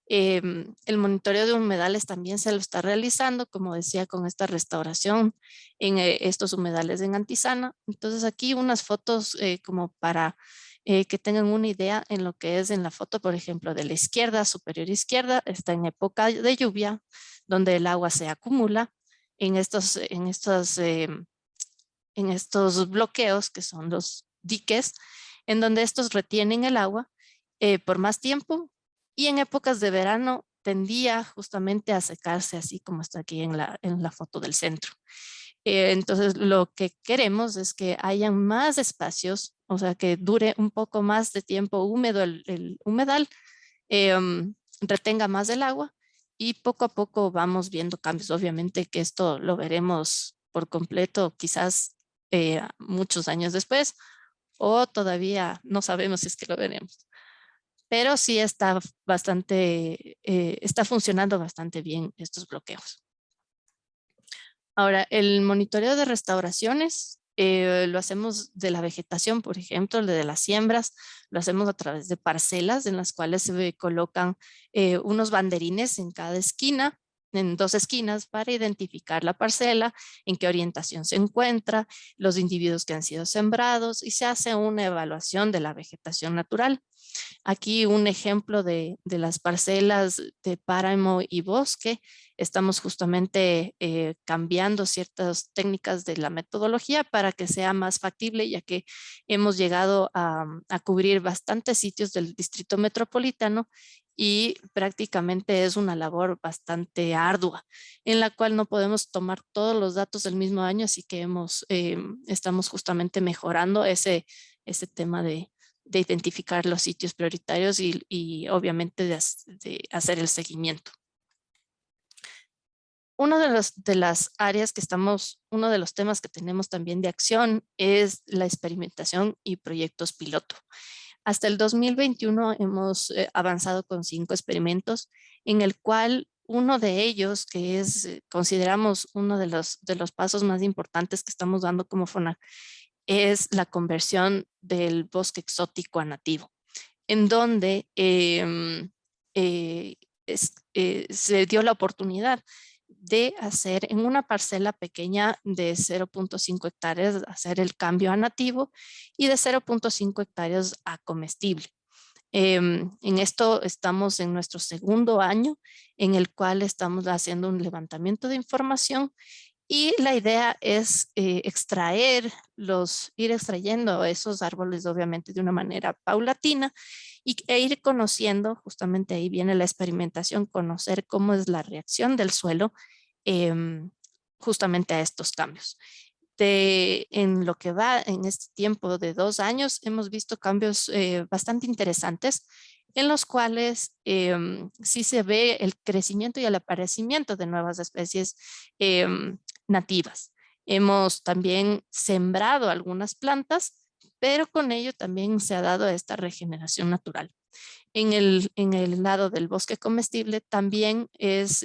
el monitoreo de humedales también se lo está realizando, como decía, con esta restauración en estos humedales en Antizana. Entonces aquí unas fotos como para que tengan una idea en lo que es en la foto, por ejemplo, de la izquierda, superior izquierda, está en época de lluvia, donde el agua se acumula en estos bloqueos que son los diques, en donde estos retienen el agua por más tiempo, y en épocas de verano tendía justamente a secarse, así como está aquí en la foto del centro. Entonces lo que queremos es que hayan más espacios, o sea, que dure un poco más de tiempo húmedo el humedal, retenga más el agua, y poco a poco vamos viendo cambios. Obviamente que esto lo veremos por completo quizás muchos años después, o todavía no sabemos si es que lo veremos. Pero sí está funcionando bastante bien estos bloqueos. Ahora, el monitoreo de restauraciones lo hacemos de la vegetación, por ejemplo, de las siembras, lo hacemos a través de parcelas en las cuales se colocan unos banderines en cada esquina, en 2 esquinas, para identificar la parcela, en qué orientación se encuentra, los individuos que han sido sembrados, y se hace una evaluación de la vegetación natural. Aquí un ejemplo de las parcelas de páramo y bosque. Estamos justamente cambiando ciertas técnicas de la metodología para que sea más factible, ya que hemos llegado a cubrir bastantes sitios del distrito metropolitano, y prácticamente es una labor bastante ardua, en la cual no podemos tomar todos los datos del mismo año, así que estamos justamente mejorando ese tema de identificar los sitios prioritarios y obviamente de hacer el seguimiento. Uno de las áreas uno de los temas que tenemos también de acción es la experimentación y proyectos piloto. Hasta el 2021 hemos avanzado con 5 experimentos, en el cual uno de ellos, que consideramos uno de los pasos más importantes que estamos dando como FONAC, es la conversión del bosque exótico a nativo, en donde se dio la oportunidad de hacer en una parcela pequeña de 0.5 hectáreas, hacer el cambio a nativo, y de 0.5 hectáreas a comestible. En esto estamos en nuestro 2º año, en el cual estamos haciendo un levantamiento de información, y la idea es ir extrayendo esos árboles, obviamente de una manera paulatina, e ir conociendo, justamente ahí viene la experimentación, conocer cómo es la reacción del suelo justamente a estos cambios. En lo que va en este tiempo de 2 años, hemos visto cambios bastante interesantes en los cuales sí se ve el crecimiento y el aparecimiento de nuevas especies nativas. Hemos también sembrado algunas plantas, pero con ello también se ha dado esta regeneración natural. En el lado del bosque comestible también es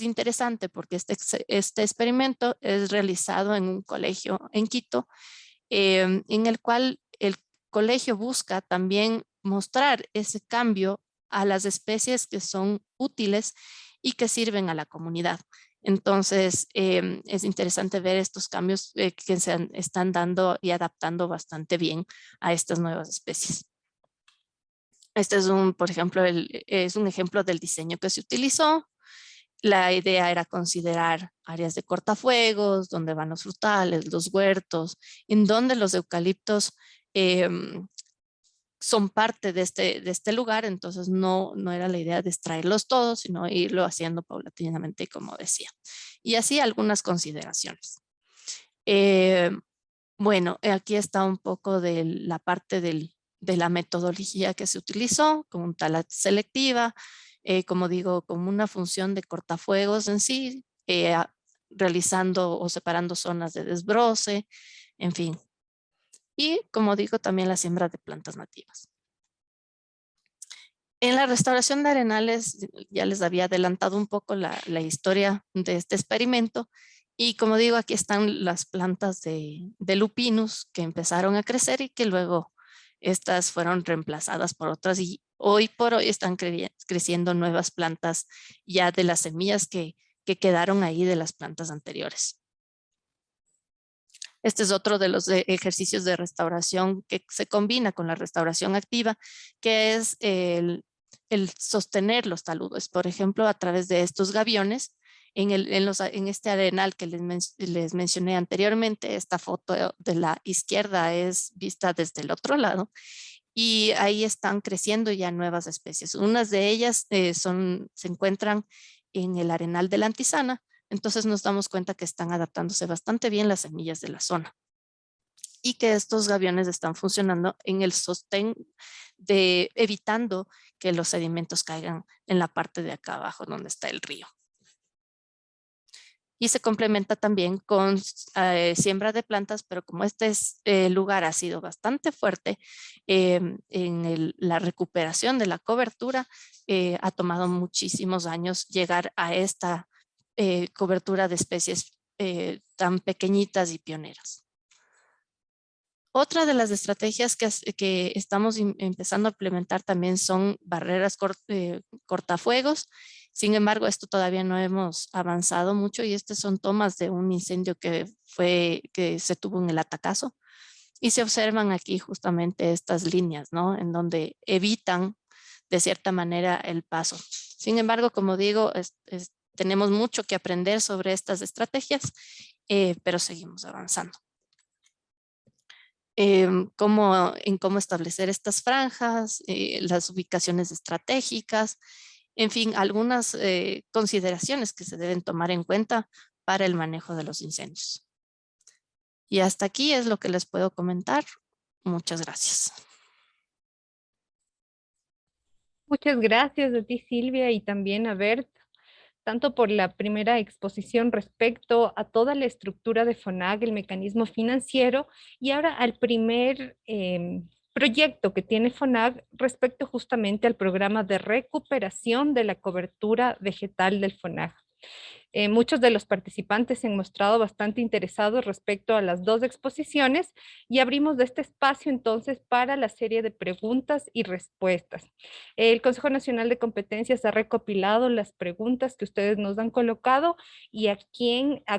interesante porque este experimento es realizado en un colegio en Quito, en el cual el colegio busca también mostrar ese cambio a las especies que son útiles y que sirven a la comunidad. Entonces, es interesante ver estos cambios que se están dando y adaptando bastante bien a estas nuevas especies. Este es por ejemplo, es un ejemplo del diseño que se utilizó. La idea era considerar áreas de cortafuegos, donde van los frutales, los huertos, en donde los eucaliptos son parte de este lugar, entonces no era la idea de extraerlos todos, sino irlo haciendo paulatinamente, como decía. Y así algunas consideraciones. Bueno, aquí está un poco de la parte de la metodología que se utilizó, con tala selectiva, como digo, como una función de cortafuegos en sí, realizando o separando zonas de desbroce, en fin. Y como digo, también la siembra de plantas nativas. En la restauración de arenales, ya les había adelantado un poco la historia de este experimento. Y como digo, aquí están las plantas de lupinus que empezaron a crecer y que luego estas fueron reemplazadas por otras. Y hoy por hoy están creciendo nuevas plantas ya de las semillas que quedaron ahí de las plantas anteriores. Este es otro de los ejercicios de restauración que se combina con la restauración activa, que es el sostener los taludes. Por ejemplo, a través de estos gaviones, en este arenal que les mencioné anteriormente, esta foto de la izquierda es vista desde el otro lado, y ahí están creciendo ya nuevas especies. Unas de ellas se encuentran en el arenal de la Antisana, entonces nos damos cuenta que están adaptándose bastante bien las semillas de la zona y que estos gaviones están funcionando en el sostén evitando que los sedimentos caigan en la parte de acá abajo donde está el río. Y se complementa también con siembra de plantas, pero como este lugar ha sido bastante fuerte en la recuperación de la cobertura, ha tomado muchísimos años llegar a esta cobertura de especies tan pequeñitas y pioneras. Otra de las estrategias que estamos empezando a implementar también son barreras cortafuegos. Sin embargo, esto todavía no hemos avanzado mucho y estas son tomas de un incendio que se tuvo en el Atacazo. Y se observan aquí justamente estas líneas, ¿no? En donde evitan de cierta manera el paso. Sin embargo, como digo, tenemos mucho que aprender sobre estas estrategias, pero seguimos avanzando. En cómo establecer estas franjas, las ubicaciones estratégicas, en fin, algunas consideraciones que se deben tomar en cuenta para el manejo de los incendios. Y hasta aquí es lo que les puedo comentar. Muchas gracias. Muchas gracias a ti, Silvia, y también a Bert, tanto por la primera exposición respecto a toda la estructura de FONAC, el mecanismo financiero, y ahora al primer proyecto que tiene FONAC respecto justamente al programa de recuperación de la cobertura vegetal del FONAC. Muchos de los participantes se han mostrado bastante interesados respecto a las dos exposiciones y abrimos este espacio entonces para la serie de preguntas y respuestas. El Consejo Nacional de Competencias ha recopilado las preguntas que ustedes nos han colocado y a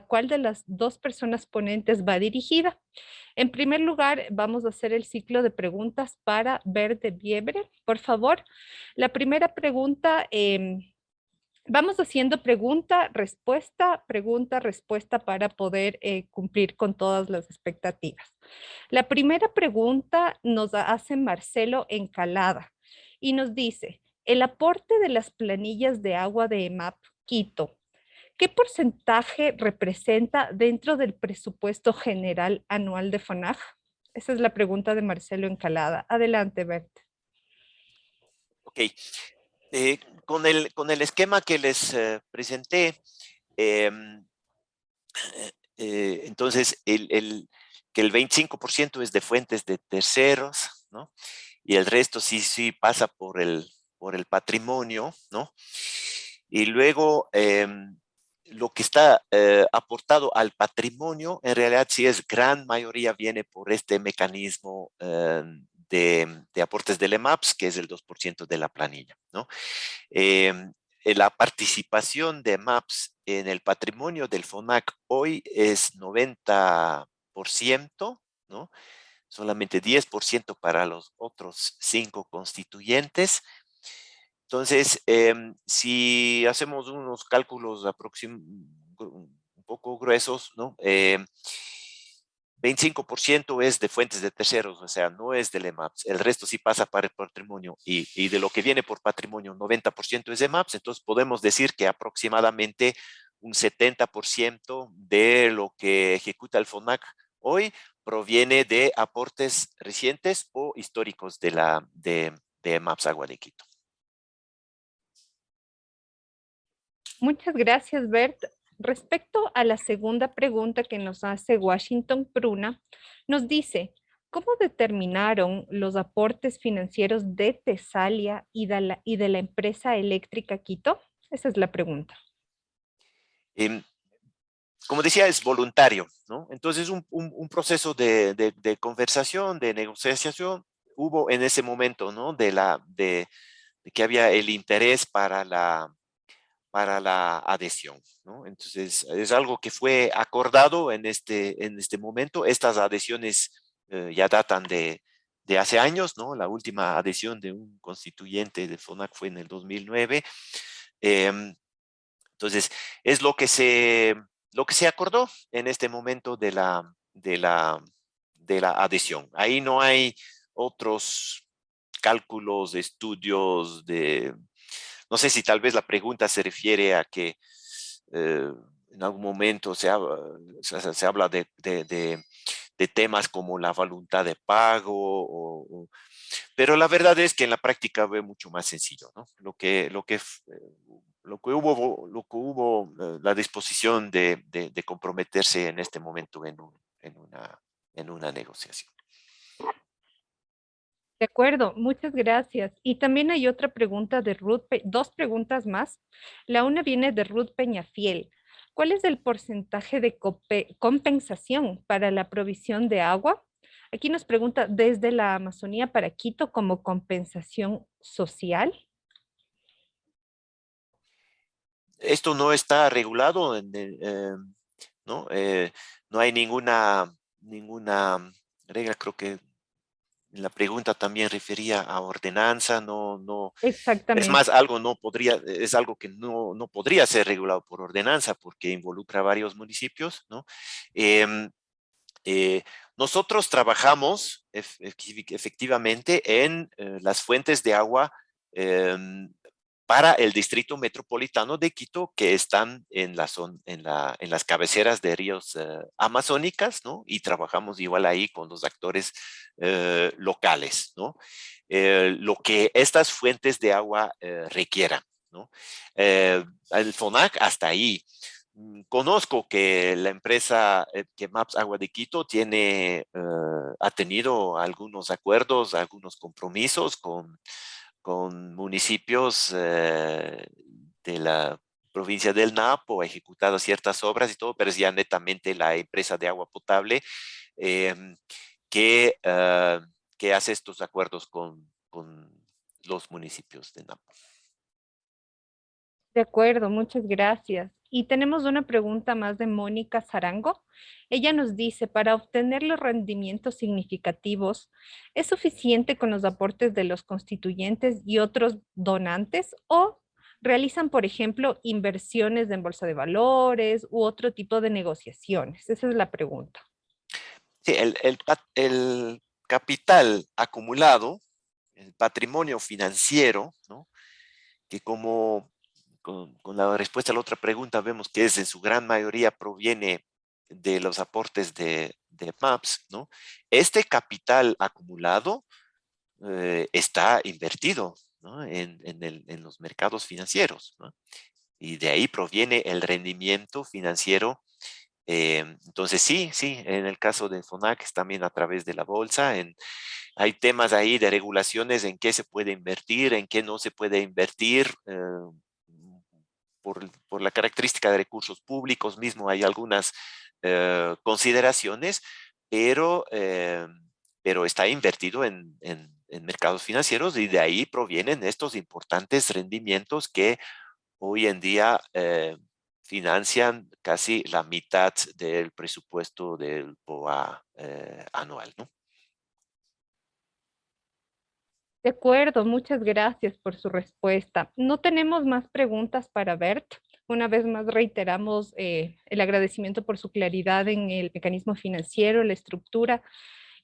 cuál de las dos personas ponentes va dirigida. En primer lugar, vamos a hacer el ciclo de preguntas para Bert de Bievre. Por favor, la primera pregunta... vamos haciendo pregunta, respuesta para poder cumplir con todas las expectativas. La primera pregunta nos hace Marcelo Encalada y nos dice, el aporte de las planillas de agua de EMAP Quito, ¿qué porcentaje representa dentro del presupuesto general anual de FONAC? Esa es la pregunta de Marcelo Encalada. Adelante, Bert. Ok. Con el esquema que les presenté, entonces que el 25% es de fuentes de terceros, ¿no? Y el resto sí pasa por el patrimonio, ¿no? Y luego lo que está aportado al patrimonio, en realidad sí es gran mayoría viene por este mecanismo de aportes del EMAPS, que es el 2% de la planilla, ¿no? La participación de MAPS en el patrimonio del FONAC hoy es 90%, ¿no? Solamente 10% para los otros 5 constituyentes. Entonces, si hacemos unos cálculos un poco gruesos, ¿no? 25% es de fuentes de terceros, o sea, no es del EMAPS. El resto sí pasa para el patrimonio y de lo que viene por patrimonio, 90% es de EMAPS. Entonces, podemos decir que aproximadamente un 70% de lo que ejecuta el FONAC hoy proviene de aportes recientes o históricos de EMAPS Agua de Quito. Muchas gracias, Bert. Respecto a la segunda pregunta que nos hace Washington Pruna, nos dice, ¿cómo determinaron los aportes financieros de Tesalia y de la empresa eléctrica Quito? Esa es la pregunta. Como decía, es voluntario, ¿no? Entonces, un proceso de conversación, de negociación, hubo en ese momento, ¿no? De que había el interés para la adhesión, ¿no? Entonces, es algo que fue acordado en este momento. Estas adhesiones ya datan de hace años, ¿no? La última adhesión de un constituyente de FONAC fue en el 2009. Entonces, es lo que se acordó en este momento de la adhesión. Ahí no hay otros cálculos, estudios no sé si tal vez la pregunta se refiere a que en algún momento se habla de temas como la voluntad de pago, pero la verdad es que en la práctica fue mucho más sencillo, ¿no? Lo que hubo la disposición de comprometerse en este momento en una negociación. De acuerdo, muchas gracias. Y también hay otra pregunta de Ruth, dos preguntas más. La una viene de Ruth Peñafiel. ¿Cuál es el porcentaje de compensación para la provisión de agua? Aquí nos pregunta desde la Amazonía para Quito como compensación social. Esto no está regulado, ¿no? No hay ninguna regla, creo que la pregunta también refería a ordenanza, no. Es Exactamente. más, es algo que no podría ser regulado por ordenanza porque involucra a varios municipios, ¿no? Nosotros trabajamos efectivamente en las fuentes de agua para el distrito metropolitano de Quito que están en las cabeceras de ríos amazónicas, ¿no? Y trabajamos igual ahí con los actores locales, ¿no? Lo que estas fuentes de agua requieran, ¿no? El FONAC hasta ahí. Conozco que la empresa que MAPS Agua de Quito ha tenido algunos acuerdos, algunos compromisos con municipios de la provincia del Napo, ha ejecutado ciertas obras y todo, pero es ya netamente la empresa de agua potable que hace estos acuerdos con los municipios de Napo. De acuerdo, muchas gracias. Y tenemos una pregunta más de Mónica Zarango. Ella nos dice, para obtener los rendimientos significativos, ¿es suficiente con los aportes de los constituyentes y otros donantes o realizan, por ejemplo, inversiones en bolsa de valores u otro tipo de negociaciones? Esa es la pregunta. Sí, el capital acumulado, el patrimonio financiero, ¿no? Que como con la respuesta a la otra pregunta, vemos que en su gran mayoría proviene de los aportes de MAPS, ¿no? Este capital acumulado está invertido, ¿no? en los mercados financieros, ¿no? Y de ahí proviene el rendimiento financiero. Entonces sí, en el caso de FONAC es también a través de la bolsa. Hay temas ahí de regulaciones en qué se puede invertir, en qué no se puede invertir. Por la característica de recursos públicos mismo hay algunas consideraciones, pero está invertido en mercados financieros y de ahí provienen estos importantes rendimientos que hoy en día financian casi la mitad del presupuesto del POA anual, ¿no? De acuerdo, muchas gracias por su respuesta. No tenemos más preguntas para Bert. Una vez más reiteramos el agradecimiento por su claridad en el mecanismo financiero, la estructura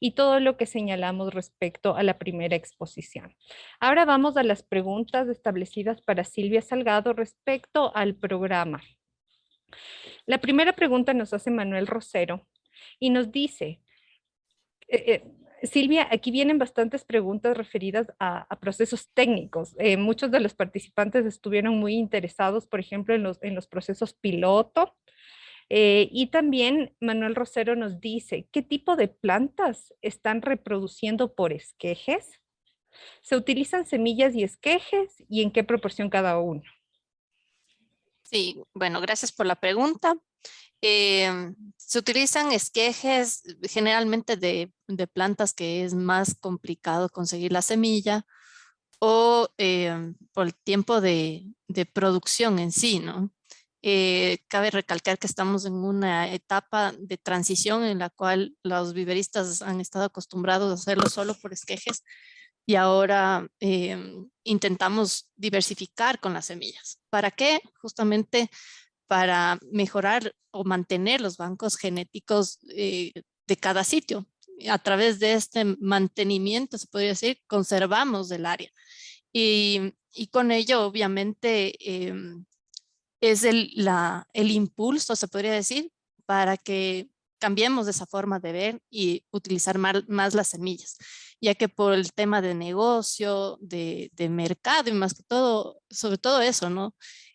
y todo lo que señalamos respecto a la primera exposición. Ahora vamos a las preguntas establecidas para Silvia Salgado respecto al programa. La primera pregunta nos hace Manuel Rosero y nos dice, Silvia, aquí vienen bastantes preguntas referidas a procesos técnicos. Muchos de los participantes estuvieron muy interesados, por ejemplo, en los procesos piloto. Y también Manuel Rosero nos dice, ¿qué tipo de plantas están reproduciendo por esquejes? ¿Se utilizan semillas y esquejes y en qué proporción cada uno? Sí, bueno, gracias por la pregunta. Se utilizan esquejes generalmente de plantas que es más complicado conseguir la semilla o por el tiempo de producción en sí, ¿no? Cabe recalcar que estamos en una etapa de transición en la cual los viveristas han estado acostumbrados a hacerlo solo por esquejes y ahora intentamos diversificar con las semillas. ¿Para qué? Justamente para mejorar o mantener los bancos genéticos de cada sitio. A través de este mantenimiento, se podría decir, conservamos el área. Y con ello, obviamente, es el impulso, se podría decir, para que cambiemos esa forma de ver y utilizar más las semillas, ya que por el tema de negocio, de mercado y más que todo, sobre todo eso, ¿no?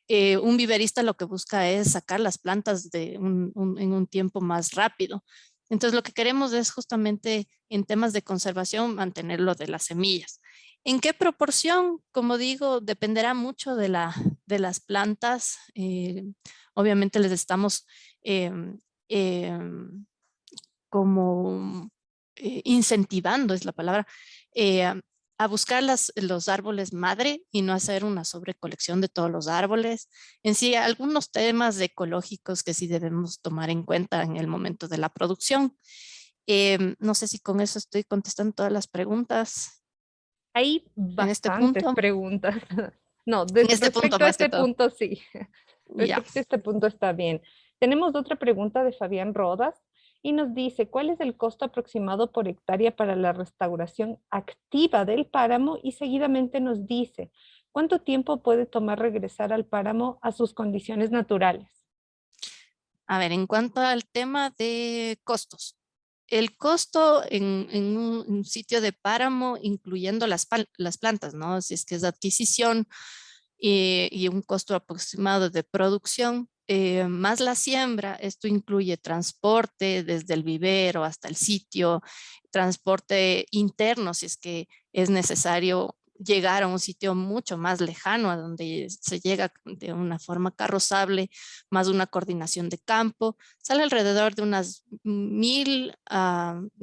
Un viverista lo que busca es sacar las plantas en un tiempo más rápido. Entonces lo que queremos es justamente en temas de conservación mantenerlo de las semillas. ¿En qué proporción? Como digo, dependerá mucho de las plantas. Obviamente les estamos como incentivando, es la palabra, a buscar los árboles madre y no hacer una sobrecolección de todos los árboles. En sí, algunos temas ecológicos que sí debemos tomar en cuenta en el momento de la producción. No sé si con eso estoy contestando todas las preguntas. Hay En este bastantes punto. preguntas. No, En este punto respecto a más que este todo. punto, sí. Ya. Respecto a este punto está bien. Tenemos otra pregunta de Fabián Rodas y nos dice, ¿cuál es el costo aproximado por hectárea para la restauración activa del páramo? Y seguidamente nos dice, ¿cuánto tiempo puede tomar regresar al páramo a sus condiciones naturales? A ver, en cuanto al tema de costos. El costo en un sitio de páramo, incluyendo las plantas, ¿no? Si es que es de adquisición y un costo aproximado de producción, más la siembra, esto incluye transporte desde el vivero hasta el sitio, transporte interno si es que es necesario llegar a un sitio mucho más lejano, a donde se llega de una forma carrozable, más una coordinación de campo, sale alrededor de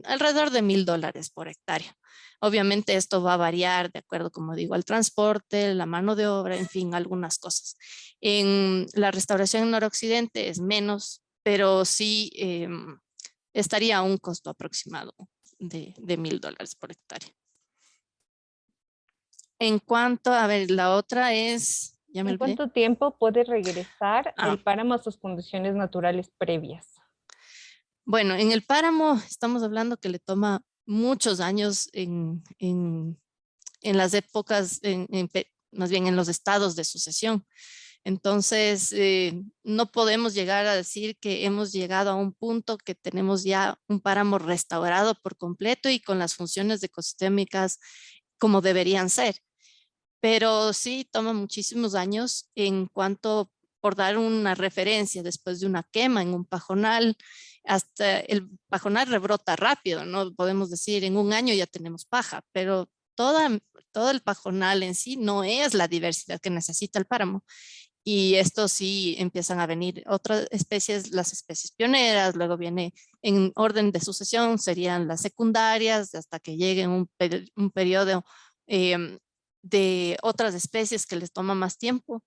alrededor de $1,000 por hectárea. Obviamente esto va a variar de acuerdo, como digo, al transporte, la mano de obra, en fin, algunas cosas. En la restauración en noroccidente es menos, pero sí estaría a un costo aproximado de $1,000 por hectárea. En cuanto, a ver, la otra es, ya me ¿En olvidé. cuánto tiempo puede regresar el páramo a sus condiciones naturales previas? Bueno, en el páramo estamos hablando que le toma muchos años en las épocas, más bien en los estados de sucesión. Entonces, no podemos llegar a decir que hemos llegado a un punto que tenemos ya un páramo restaurado por completo y con las funciones ecosistémicas como deberían ser. Pero sí toma muchísimos años en cuanto, por dar una referencia, después de una quema en un pajonal, hasta el pajonal rebrota rápido, no podemos decir en un año ya tenemos paja, pero todo el pajonal en sí no es la diversidad que necesita el páramo. Y esto sí empiezan a venir otras especies, las especies pioneras, luego viene en orden de sucesión, serían las secundarias, hasta que lleguen un periodo de otras especies que les toma más tiempo.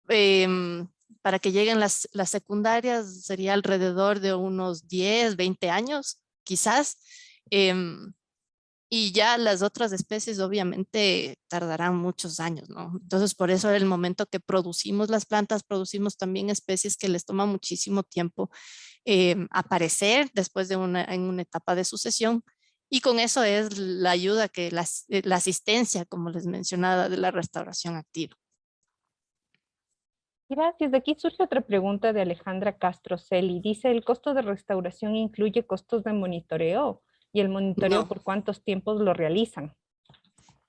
Para que lleguen las secundarias sería alrededor de unos 10, 20 años, quizás. Y ya las otras especies obviamente tardarán muchos años, ¿no? Entonces, por eso en el momento que producimos las plantas, producimos también especies que les toma muchísimo tiempo aparecer después de en una etapa de sucesión. Y con eso es la ayuda que la asistencia, como les mencionaba, de la restauración activa. Gracias. De aquí surge otra pregunta de Alejandra Castro Celi. Dice, ¿el costo de restauración incluye costos de monitoreo? ¿Y el monitoreo No. por cuántos tiempos lo realizan?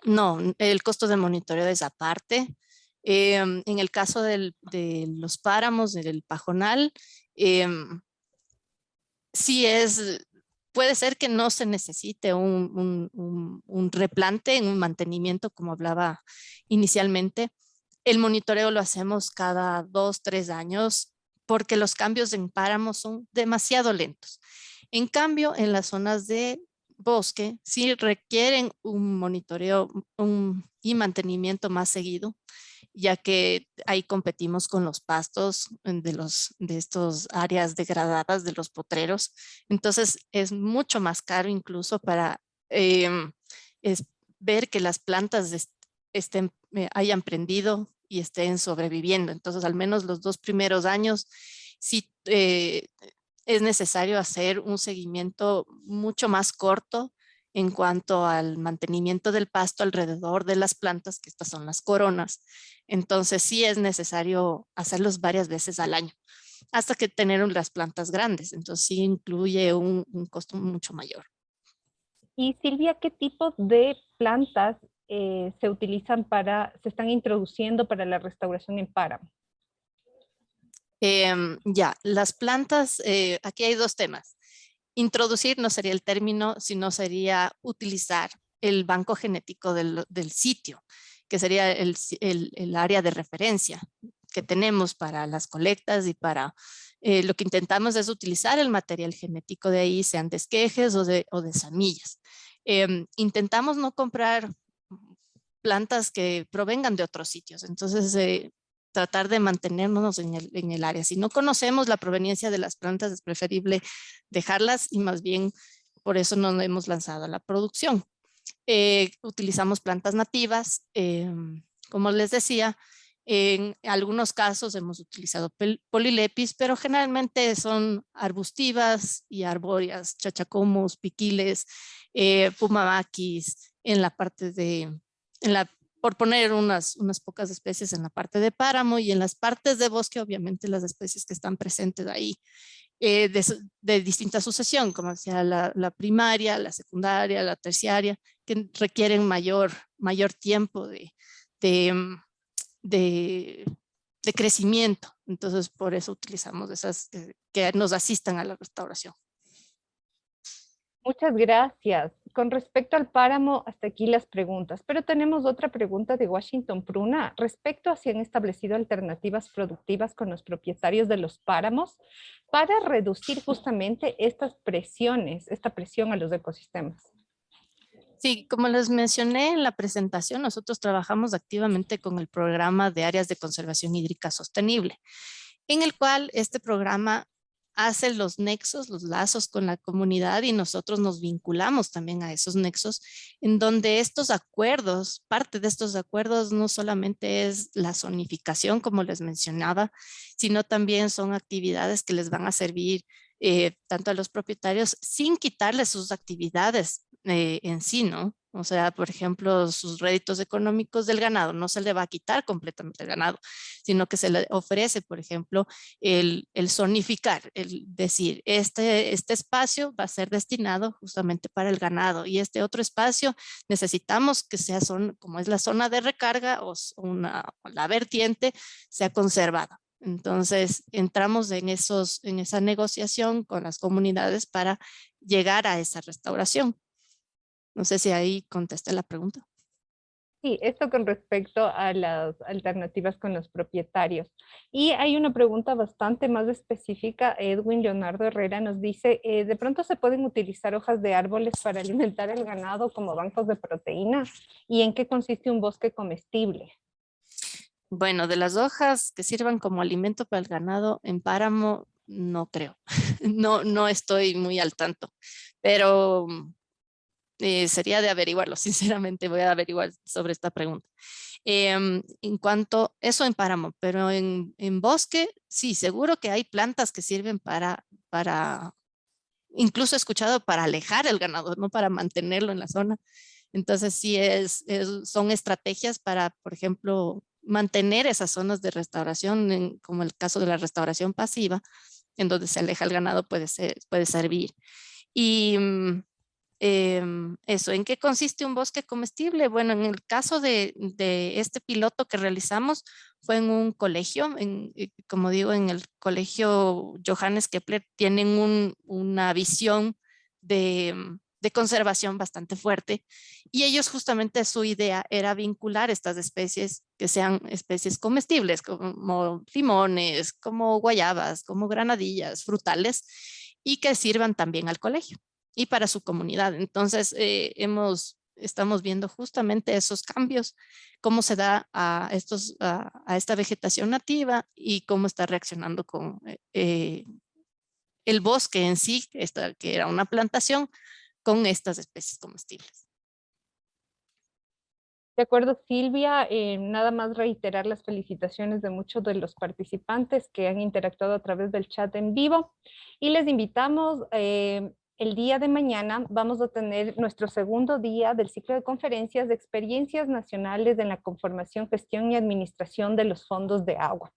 No, el costo de monitoreo es aparte. En el caso de los páramos, del pajonal, sí puede ser que no se necesite un replante, un mantenimiento, como hablaba inicialmente. El monitoreo lo hacemos cada 2, 3 años porque los cambios en páramos son demasiado lentos. En cambio, en las zonas de bosque sí requieren un monitoreo y mantenimiento más seguido, ya que ahí competimos con los pastos de estos áreas degradadas de los potreros. Entonces es mucho más caro incluso para ver que las plantas hayan prendido y estén sobreviviendo. Entonces al menos los 2 primeros años sí es necesario hacer un seguimiento mucho más corto en cuanto al mantenimiento del pasto alrededor de las plantas, que estas son las coronas. Entonces sí es necesario hacerlos varias veces al año, hasta que tener las plantas grandes. Entonces sí incluye un costo mucho mayor. Y Silvia, ¿qué tipos de plantas se están introduciendo para la restauración en páramo? Ya, las plantas, aquí hay 2 temas. Introducir no sería el término, sino sería utilizar el banco genético del sitio, que sería el área de referencia que tenemos para las colectas y para lo que intentamos es utilizar el material genético de ahí, sean de esquejes o de semillas. Intentamos no comprar plantas que provengan de otros sitios, entonces tratar de mantenernos en el área. Si no conocemos la proveniencia de las plantas, es preferible dejarlas y más bien por eso no hemos lanzado a la producción. Utilizamos plantas nativas, como les decía, en algunos casos hemos utilizado polilepis, pero generalmente son arbustivas y arbóreas, chachacomos, piquiles, pumamaquis, en la parte por poner unas pocas especies en la parte de páramo, y en las partes de bosque, obviamente las especies que están presentes ahí, de distinta sucesión, como sea la primaria, la secundaria, la terciaria, que requieren mayor tiempo de crecimiento. Entonces, por eso utilizamos esas que nos asistan a la restauración. Muchas gracias. Con respecto al páramo, hasta aquí las preguntas, pero tenemos otra pregunta de Washington Pruna respecto a si han establecido alternativas productivas con los propietarios de los páramos para reducir justamente esta presión a los ecosistemas. Sí, como les mencioné en la presentación, nosotros trabajamos activamente con el programa de áreas de conservación hídrica sostenible, en el cual este programa hace los nexos, los lazos con la comunidad, y nosotros nos vinculamos también a esos nexos, en donde estos acuerdos, parte de estos acuerdos no solamente es la zonificación, como les mencionaba, sino también son actividades que les van a servir tanto a los propietarios sin quitarles sus actividades en sí, ¿no? O sea, por ejemplo, sus réditos económicos del ganado, no se le va a quitar completamente el ganado, sino que se le ofrece, por ejemplo, el zonificar, el decir, este espacio va a ser destinado justamente para el ganado y este otro espacio necesitamos que sea como es la zona de recarga o la vertiente, sea conservada. Entonces, entramos en esa negociación con las comunidades para llegar a esa restauración. No sé si ahí contesté la pregunta. Sí, esto con respecto a las alternativas con los propietarios. Y hay una pregunta bastante más específica. Edwin Leonardo Herrera nos dice, ¿de pronto se pueden utilizar hojas de árboles para alimentar el ganado como bancos de proteína? ¿Y en qué consiste un bosque comestible? Bueno, de las hojas que sirvan como alimento para el ganado en páramo, no creo. No estoy muy al tanto, pero sería de averiguarlo. Sinceramente voy a averiguar sobre esta pregunta. En cuanto, eso en páramo, pero en bosque, sí, seguro que hay plantas que sirven incluso he escuchado para alejar el ganado, no para mantenerlo en la zona. Entonces sí son estrategias para, por ejemplo, mantener esas zonas de restauración, como el caso de la restauración pasiva, en donde se aleja el ganado puede servir. Y eso, ¿en qué consiste un bosque comestible? Bueno, en el caso de este piloto que realizamos fue en un colegio, como digo, en el colegio Johannes Kepler tienen una visión de conservación bastante fuerte y ellos justamente su idea era vincular estas especies que sean especies comestibles como limones, como guayabas, como granadillas, frutales y que sirvan también al colegio y para su comunidad. Entonces, estamos viendo justamente esos cambios, cómo se da a esta vegetación nativa y cómo está reaccionando con el bosque en sí, que era una plantación, con estas especies comestibles. De acuerdo, Silvia, nada más reiterar las felicitaciones de muchos de los participantes que han interactuado a través del chat en vivo y les invitamos, el día de mañana vamos a tener nuestro segundo día del ciclo de conferencias de experiencias nacionales en la conformación, gestión y administración de los fondos de agua.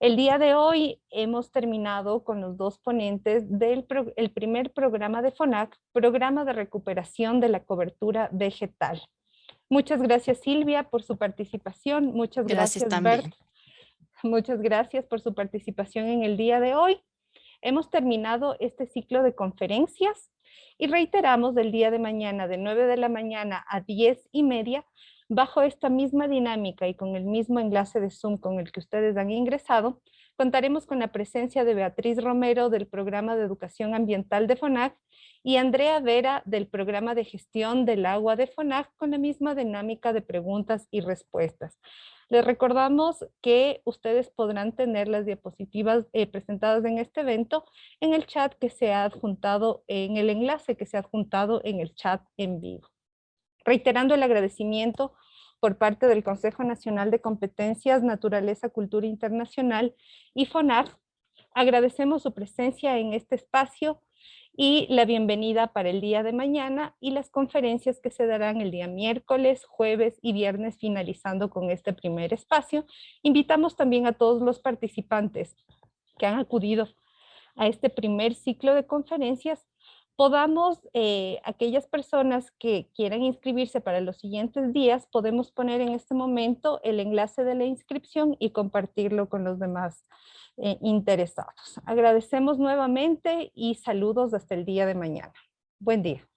El día de hoy hemos terminado con los dos ponentes del primer programa de FONAC, Programa de Recuperación de la Cobertura Vegetal. Muchas gracias, Silvia, por su participación. Muchas gracias, también. Bert. Muchas gracias por su participación en el día de hoy. Hemos terminado este ciclo de conferencias y reiteramos el día de mañana de 9 de la mañana a 10:30 bajo esta misma dinámica y con el mismo enlace de Zoom con el que ustedes han ingresado. Contaremos con la presencia de Beatriz Romero del Programa de Educación Ambiental de FONAC y Andrea Vera del Programa de Gestión del Agua de FONAC con la misma dinámica de preguntas y respuestas. Les recordamos que ustedes podrán tener las diapositivas presentadas en este evento en el chat que se ha adjuntado, en el enlace que se ha adjuntado en el chat en vivo. Reiterando el agradecimiento por parte del Consejo Nacional de Competencias, Naturaleza, Cultura Internacional y FONAC, agradecemos su presencia en este espacio y la bienvenida para el día de mañana y las conferencias que se darán el día miércoles, jueves y viernes, finalizando con este primer espacio. Invitamos también a todos los participantes que han acudido a este primer ciclo de conferencias, podamos, aquellas personas que quieran inscribirse para los siguientes días, podemos poner en este momento el enlace de la inscripción y compartirlo con los demás interesados. Agradecemos nuevamente y saludos hasta el día de mañana. Buen día.